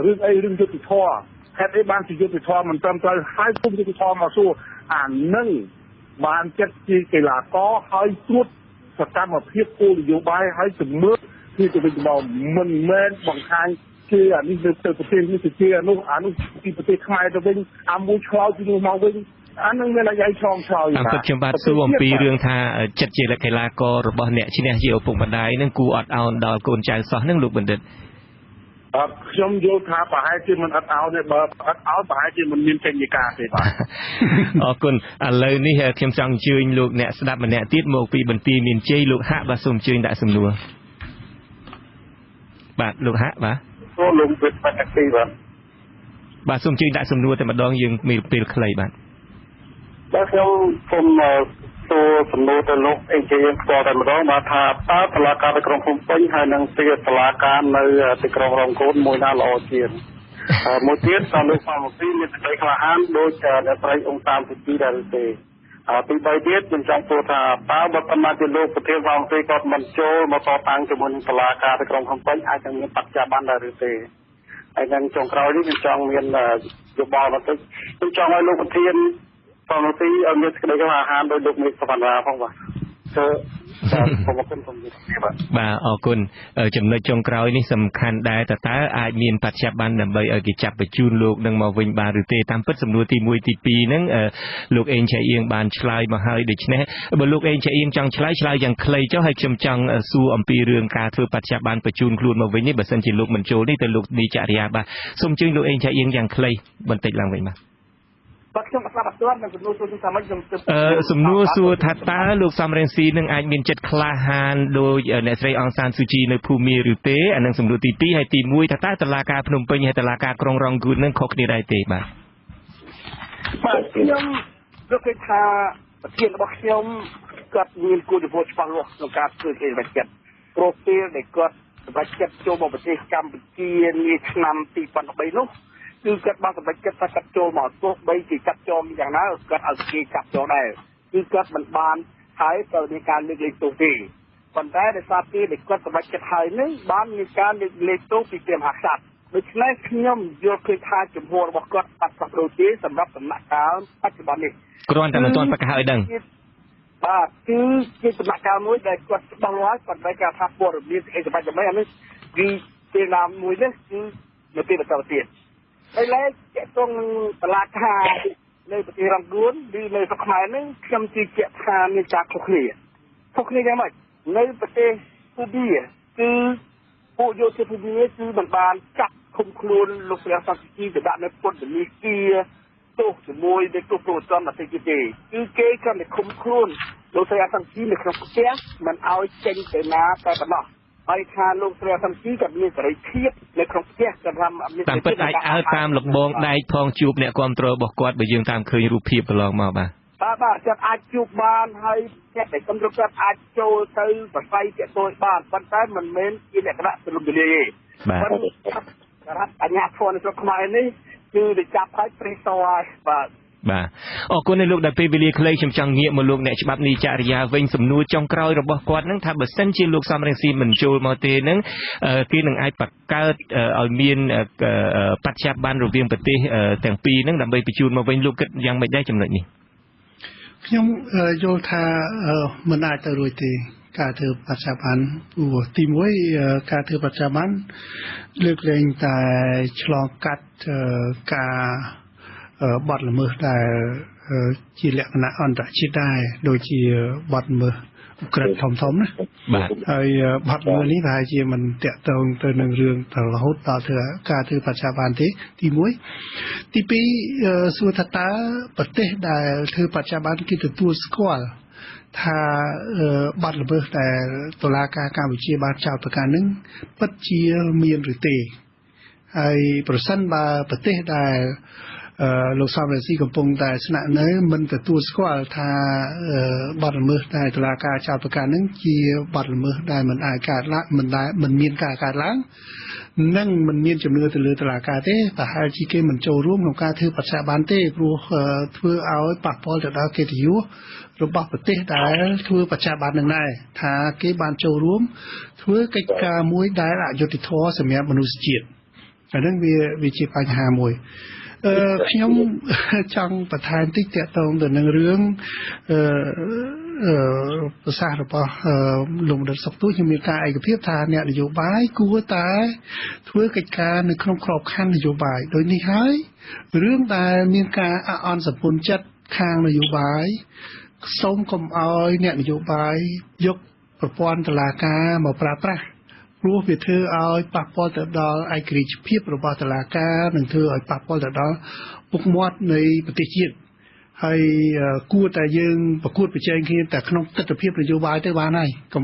រឿងអីរឿងយុត្តិធម៌ហេតុអីបានជាយុត្តិធម៌មិនត្រឹមត្រូវហើយគុំយុត្តិធម៌មកសួរអានឹងបានចិត្តជាកីឡាករហើយត្រួតសកម្មភាពគោលនយោបាយហើយជំនឿគឺទៅវិញមកមិនមែនបង្ហាញជាអានេះទៅប្រទេសនេះទៅជាអានោះពីប្រទេសខ្មែរទៅវិញអាមួយឆ្លោយពីនោះមកវិញអានឹងមានអាយ៉ៃឆ្លងឆ្លោយតាមពិតខ្ញុំបាទសួរអំពីរឿងថាចិត្តជាកីឡាកររបស់អ្នកឈ្នះជាឪពុកម្ដាយនឹងគួរអត់ឱនដល់កូនចៅសោះនឹងលោកបណ្ឌិតខ្ញុំយល់ថាប្រហែលជាមិនអត់ឱនទេបើអត់ឱនប្រហែលជាមិនមានចេញនីការទេបាទអរគុណឥឡូវនេះខ្ញុំចង់អញ្ជើញលោកអ្នកស្ដាប់ម្នាក់ទៀតមកពីបន្ទាយមានជ័យលោកហាក់បាទសូមអញ្ជើញដាក់សំណួរបាទលោកហាក់បាទលោកវិទ្យាសាស្ត្របាទសូមអញ្ជើញដាក់សំណួរតែម្ដងយើងមានពេលខ្លីបាទខ្ញុំសូមសួរសំណួរទៅលោកអេជយើងផ្ទាល់តែម្ដងបាទថាតើតុលាការនៅក្រុងភ្នំពេញហើយនឹងទីតុលាការនៅទីក្រុងរងកូនមួយណាល្អជាងមួយទៀតតើលោកសមវិធីមានសេចក្តីក្លាហានដូចអ្នកស្រីអង្គតាមទី2ដែរឬទេទី3ទៀតខ្ញុំចង់សួរថាតើបើតាមជាលោកប្រធានសមវិធីគាត់មិនចូលមកតតាំងជាមួយនឹងតុលាការទីក្រុងភ្នំពេញអាចនឹងមានបច្ច័យបានដែរឬទេហើយនឹងចុងក្រោយនេះខ្ញុំចង់មានយោបល់បន្តិចខ្ញុំចង់ឲ្យលោកប្រធានសមវិធីឲ្យមានសេចក្តីក្លាហានដោយលោកមេឃសវណ្ណាផងបាទបាទអរគុណចំណុចចុងក្រោយនេះសំខាន់ដែរតើអាចមានបច្ច័យបានដើម្បីឲ្យគេចាប់បញ្ជូនលោកនឹងមកវិញបានឬទេតាមពិតសំណួរទី1ទី2ហ្នឹងលោកអេងឆៃអៀងបានឆ្លើយមកហើយដូច្នេះបើលោកអេងឆៃអៀងចង់ឆ្លើយយ៉ាងខ្លីចុះហើយខ្ញុំចង់សួរអំពីរឿងការធ្វើបច្ច័យបានបញ្ជូនខ្លួនមកវិញនេះបើសិនជាលោកមិនចូលនេះទៅលោកនីចរិយាបាទសូមអញ្ជើញលោកអេងឆៃអៀងយ៉ាងខ្លីបន្តិចឡើងវិញបាទខ្ញុំអត់ស្ដាប់អត់ទាន់នឹងសំណួរសួរថាម៉េចខ្ញុំសំណួរសួរថាតើលោកសំរងស៊ីនឹងអាចមានចិត្តក្លាហានដោយអ្នកស្រីអង្សានស៊ូជីនៅភូមាឬទេអានឹងសំណួរទី2ហើយទី1ថាតើតុលាការភ្នំពេញហើយតុលាការក្រុងរងគូននឹងខុសគ្នាដែរទេបាទខ្ញុំយល់ឃើញថាប្រធានរបស់ខ្ញុំគាត់មានគោលនយោបាយច្បាស់លាស់ក្នុងការធ្វើគេសម្រេចចិត្តព្រោះពេលដែលគាត់សម្រេចចិត្តចូលមកប្រទេសកម្ពុជានាឆ្នាំ2013នោះគឺគាត់បានសម្រេចចិត្តថាគាត់ចូលមកទោះបីជាចាប់ចងយ៉ាងណាគាត់ឲ្យគេចាប់ចងដែរគឺគាត់មិនបានហើយទៅនៃការលើកលែងទោសទេប៉ុន្តែដោយសារពេលដែលគាត់សម្រេចចិត្តហើយនឹងបានមានការលើកលែងទោសពីព្រះមហាក្សត្រដូច្នេះខ្ញុំយល់ឃើញថាជំហររបស់គាត់អត់ផ្លាស់ប្ដូរទេសម្រាប់ដំណាក់កាលបច្ចុប្បន្ននេះគ្រាន់តែមិនទាន់ប្រកាសឲ្យដឹងបាទគឺជាដំណាក់កាលមួយដែលគាត់ច្បាស់លាស់ប៉ុន្តែការថាព័ត៌មានអីសម្រាប់អានេះគឺពេលណាមួយនេះគឺនៅពេលបន្តទៀតហើយឡើយជាក់ទងតឡាការនៅប្រទេសរងគួនឬនៅស្រុកខ្មែរនេះខ្ញុំជឿជាក់ថាមានការខុសគ្នាយ៉ាងម៉េចនៅប្រទេសភូមាគឺពួកយោធាភូមាគឺមិនបានចាប់ឃុំខ្លួនលោកព្រះសង្ឃជីទៅដាក់នៅពន្ធនាគារទោសជាមួយនឹងទោសប្រវត្តិអតីតទេគឺគេគ្រាន់តែឃុំខ្លួនលោកព្រះសង្ឃជីនៅក្នុងផ្ទះមិនឲ្យចេញទៅណាតែប៉ុណ្ណោះហើយថាលោកព្រះសង្ឃជីក៏មានសេរីភាពនៅក្នុងផ្ទះក៏ថាមានតាមពិតអាចអើតាមលោកបងដែកផងជួបអ្នកគ្រប់គ្រងរបស់គាត់បើយើងតាមឃើញរូបភាពកន្លងមកបាទគាត់អាចជួបបានហើយអ្នកដែលគ្រប់គ្រងគាត់អាចចូលទៅប្រស័យទាក់ទងបានប៉ុន្តែមិនមែនជាលក្ខណៈទូលំទូលាយទេបាទរដ្ឋអាជ្ញាធរនៅស្រុកខ្មែរនេះគឺទៅចាប់ហើយព្រៃសហើយបាទអរគុណលោកដែលពេលវេលាខ្លីខ្ញុំចង់ងាកមកលោកអ្នកច្បាប់នីចរិយាវិញសំណួរចុងក្រោយរបស់គាត់នឹងថាបើសិនជាលោកសំរងស៊ីមិនចូលមកទេនឹងគេនឹងអាចបង្កើតឲ្យមានបច្ច័យបានរវាងប្រទេសទាំងពីរនឹងដើម្បីបញ្ជូនមកវិញលោកគិតយ៉ាងម៉េចដែរចំណុចនេះខ្ញុំយល់ថាមិនអាចទៅរួចទេការធ្វើបច្ច័យបានទី1ការធ្វើបច្ច័យបានលើកលែងតែឆ្លងកាត់ការបទល្មើសដែលជាលក្ខណៈអន្តរជាតិដែរដូចជាបទល្មើសឧក្រិដ្ឋធំៗណាបាទហើយបទល្មើសនេះប្រហែលជាមិនតាក់ទងទៅនឹងរឿងរហូតដល់ការធ្វើបច្ច័យបានទេទី1ទី2សួរថាតើប្រទេសដែលធ្វើបច្ច័យបានគេទទួលស្គាល់ ថាបាត់ល្មើសដែលតុលាការកម្ពុជាបានចោទប្រកាន់នឹងពិតជាមានឬទេហើយប្រសិនបើប្រទេសដែលលោកសំរងស៊ីកំពុងតែស្នាក់នៅមិនទទួលស្គាល់ថាបាត់ល្មើសដែលតុលាការចោទប្រកាន់នឹងជាបាត់ល្មើសដែលមិនអាចកើតឡើងមិនមានការកើតឡើងនិងមិនមានជំនឿទៅលើតុលាការទេប្រហែលជាគេមិនចូលរួមក្នុងការធ្វើបច្ចុប្បន្នទេព្រោះធ្វើឲ្យប៉ះពាល់ទៅដល់កិត្តិយសរបស់ប្រទេសដែលធ្វើបច្ចុប្បន្ននឹងដែរថាគេបានចូលរួមធ្វើកិច្ចការមួយដែលអយុត្តិធម៌សម្រាប់មនុស្សជាតិអាហ្នឹងវាជាបញ្ហាមួយខ្ញុំចង់បន្ថែមតិចទាក់ទងទៅនឹងរឿងប្រសាសន៍របស់លោកបណ្ឌិតសុកទូចខ្ញុំមានការឯកភាពថាអ្នកនយោបាយគួរតែធ្វើកិច្ចការនៅក្នុងក្របខ័ណ្ឌនយោបាយដោយនេះហើយរឿងដែលមានការអអន់សម្ពន្ធចិត្តខាងនយោបាយសូមកុំឲ្យអ្នកនយោបាយយកប្រព័ន្ធតុលាការមកប្រើប្រាស់ព្រោះវាធ្វើឲ្យប៉ះពាល់ទៅដល់ឯករាជ្យភាពរបស់តុលាការនិងធ្វើឲ្យប៉ះពាល់ទៅដល់ពុកមាត់នៃប្រទេសជាតិហើយគួរតែយើងប្រកួតប្រជែងគ្នាតែក្នុងទស្សនវិជ្ជានយោបាយទៅបានហើយកុំ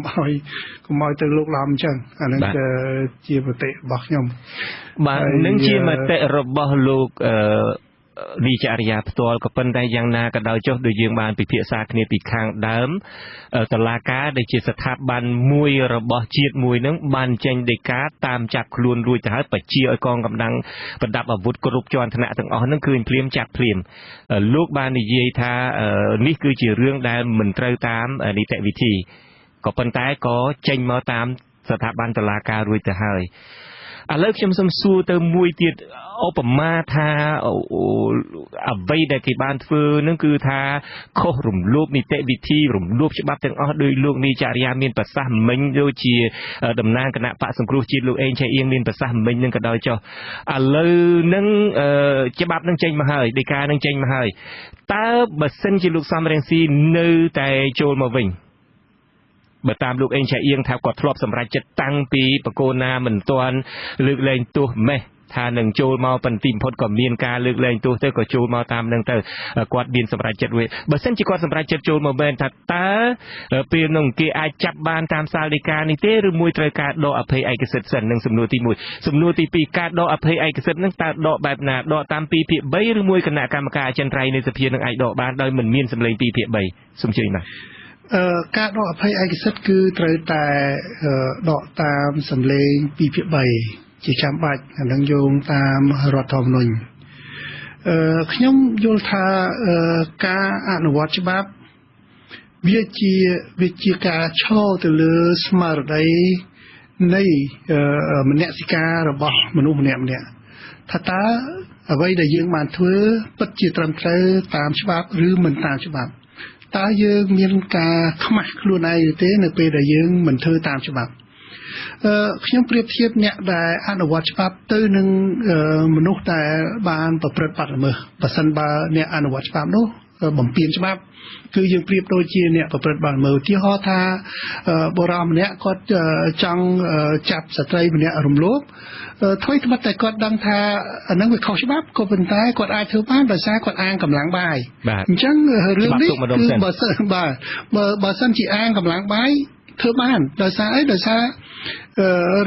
ឲ្យទៅលោកឡំអញ្ចឹងអាហ្នឹងជាមតិរបស់ខ្ញុំបាទនឹងជាមតិរបស់លោកវិចារ្យាផ្ទាល់ក៏ប៉ុន្តែយ៉ាងណាក៏ដោយចុះដូចយើងបានពិភាក្សាគ្នាពីខាងដើមតុលាការដែលជាស្ថាប័នមួយរបស់ជាតិមួយនឹងបានចេញដីកាតាមចាប់ខ្លួនរួចទៅហើយបញ្ជាឲ្យកងកម្លាំងប្រដាប់អាវុធគ្រប់ជាន់ថ្នាក់ទាំងអស់នឹងឃើញភ្លាមចាប់ភ្លាមលោកបាននិយាយថានេះគឺជារឿងដែលមិនត្រូវតាមនីតិវិធីក៏ប៉ុន្តែក៏ចេញមកតាមស្ថាប័នតុលាការរួចទៅហើយឥឡូវខ្ញុំសូមសួរទៅមួយទៀតឧបមាថាអ្វីដែលគេបានធ្វើនឹងគឺថាខុសរំលោភនីតិវិធីរំលោភច្បាប់ទាំងអស់ដោយលោកនីចរិយាមានប្រសាសន៍មិញដូចជាតំណាងគណៈបកសង្គ្រោះជាតិលោកអេងឆៃអៀងមានប្រសាសន៍មិញនឹងក៏ដោយចុះឥឡូវនឹងច្បាប់នឹងចេញមកហើយដីកានឹងចេញមកហើយតើបើសិនជាលោកសំរងស៊ីនៅតែចូលមកវិញបើតាមលោកអេងឆៃអៀងថាគាត់ធ្លាប់សម្រេចចិត្តតាំងពីបកូនណាមិនទាន់លើកលែងទោសម៉េះថានឹងចូលមកបន្តិចបំផុតក៏មានការលើកលែងទោសទៅក៏ចូលមកតាមនឹងទៅគាត់មានសម្រេចចិត្តវិញបើសិនជាគាត់សម្រេចចិត្តចូលមកមែនថាតើពេលនោះគេអាចចាប់បានតាមសាលដីកានេះទេឬមួយត្រូវការដកអភ័យឯកសិទ្ធិសិននឹងសំណួរទី1សំណួរទី2ការដកអភ័យឯកសិទ្ធិនឹងតើដកបែបណាដកតាម2ភាគ3ឬមួយគណៈកម្មការអចិន្ត្រៃយ៍នៃសភានឹងអាចដកបានដោយមិនមានសម្លេង2ភាគ3សូមជឿណាស់ការដកអភ័យឯកសិទ្ធិគឺត្រូវតែដកតាមសម្លេង2ភាគ3ជាចាំបាច់អានឹងយោងតាមរដ្ឋធម្មនុញ្ញខ្ញុំយល់ថាការអនុវត្តច្បាប់វាជាការឈរទៅលើស្មារតីនៃមនសិការរបស់មនុស្សម្នាក់ថាតើអ្វីដែលយើងបានធ្វើពិតជាត្រឹមត្រូវតាមច្បាប់ឬមិនតាមច្បាប់តើយើងមានការខ្មាស់ខ្លួនឯងទេនៅពេលដែលយើងមិនធ្វើតាមច្បាប់ខ្ញុំប្រៀបធៀបអ្នកដែលអនុវត្តច្បាប់ទៅនឹងមនុស្សដែលបានប្រព្រឹត្តបទល្មើសបើសិនបើអ្នកអនុវត្តច្បាប់នោះបំពានច្បាប់គឺយើងប្រៀបដូចជាអ្នកប្រព្រឹត្តបទល្មើសឧទាហរណ៍ថាបុរសម្នាក់គាត់ចង់ចាប់ស្ត្រីម្នាក់រំលោភថ្មីត្បិតតែគាត់ដឹងថាអានឹងវាខុសច្បាប់ក៏ប៉ុន្តែគាត់អាចធ្វើបានដោយសារគាត់អាងកម្លាំងបាយអញ្ចឹងរឿងនេះគឺបើសិនជាអាងកម្លាំងបាយធ្វើបានដោយសារអីដោយសារ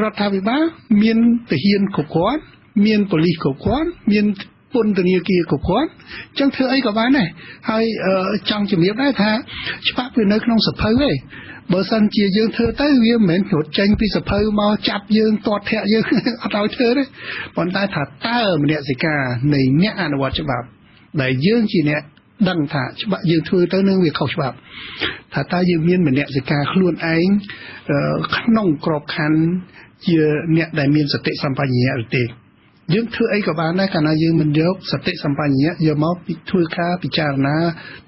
រដ្ឋាភិបាលមានទាហានគ្រប់គ្រាន់មានប៉ូលីសគ្រប់គ្រាន់មានពន្ធនាគារគ្រប់គ្រាន់អញ្ចឹងធ្វើអីក៏បានដែរហើយចង់ជំរាបដែរថាច្បាប់វានៅក្នុងសភៅទេបើសិនជាយើងធ្វើទៅវាមិនមែនរត់ចេញពីសភៅមកចាប់យើងទាត់ធាក់យើងអត់ឲ្យធ្វើទេប៉ុន្តែថាតើមនសិការនៃអ្នកអនុវត្តច្បាប់ដែលយើងជាអ្នកដឹងថាច្បាប់យើងធ្វើទៅនឹងវាខុសច្បាប់ថាតើយើងមានមនសិការខ្លួនឯងក្នុងក្របខ័ណ្ឌជាអ្នកដែលមានសតិសម្បជញ្ញៈឬទេយើងធ្វើអីក៏បានដែរកាលណាយើងមិនយកសតិសម្បជញ្ញៈយកមកធ្វើការពិចារណា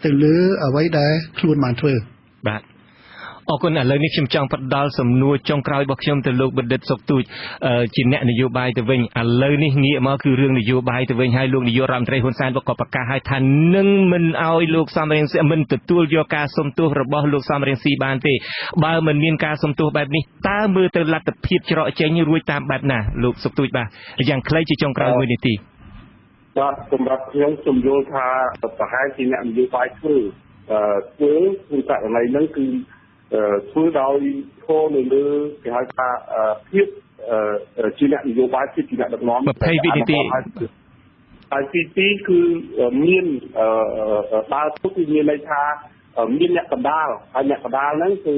ទៅលើអ្វីដែលខ្លួនបានធ្វើបាទអរគុណឥឡូវនេះខ្ញុំចង់ផ្ដល់សំណួរចុងក្រោយរបស់ខ្ញុំទៅលោកបណ្ឌិតសុកទូចជាអ្នកនយោបាយទៅវិញឥឡូវនេះងាកមកគឺរឿងនយោបាយទៅវិញហើយលោកនាយករដ្ឋមន្ត្រីហ៊ុនសែនក៏ប្រកាសឲ្យថានឹងមិនឲ្យលោកសំរងស៊ីមិនទទួលយកការសុំទោសរបស់លោកសំរងស៊ីបានទេបើមិនមានការសុំទោសបែបនេះតើមើលទៅលទ្ធភាពច្រកចេញរួចតាមបែបណាលោកសុកទូចបាទយ៉ាងខ្លីជាចុងក្រោយ1នាទីបាទសម្រាប់ខ្ញុំជំយល់ថាប្រហែលជាអ្នកនយោបាយធ្វើ ធ្វើករណីហ្នឹងគឺធ្វើដោយធម៌នៅលើគេហៅថាភាពជាអ្នកនយោបាយភាពជាអ្នកដឹកនាំ20វិនាទីហើយទី2គឺមានដើរទុកគឺមានន័យថាមានអ្នកកណ្ដាលហើយអ្នកកណ្ដាលហ្នឹងគឺ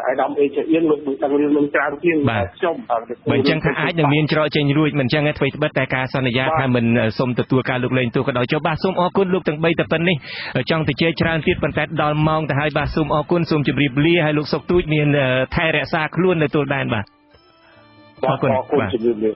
អាយដាមអេជាអៀងលោកនឹងដឹងរឿងនឹងច្រើនជាងខ្ញុំបើអញ្ចឹងថាអាចនឹងមានច្រកចេញរួចមិនអញ្ចឹងទេអ្វីត្បិតតែការសន្យាថាមិនសូមទទួលការលើកលែងទោសក៏ដោយចុះបាទសូមអរគុណលោកទាំង3តែប៉ុណ្នេះចង់ទៅជែកច្រើនទៀតប៉ុន្តែដល់ម៉ោងទៅហើយបាទសូមអរគុណសូមជម្រាបលាហើយលោកសុកទូចមានថែរក្សាខ្លួននៅទល់ដែនបាទអរគុណជម្រាបលា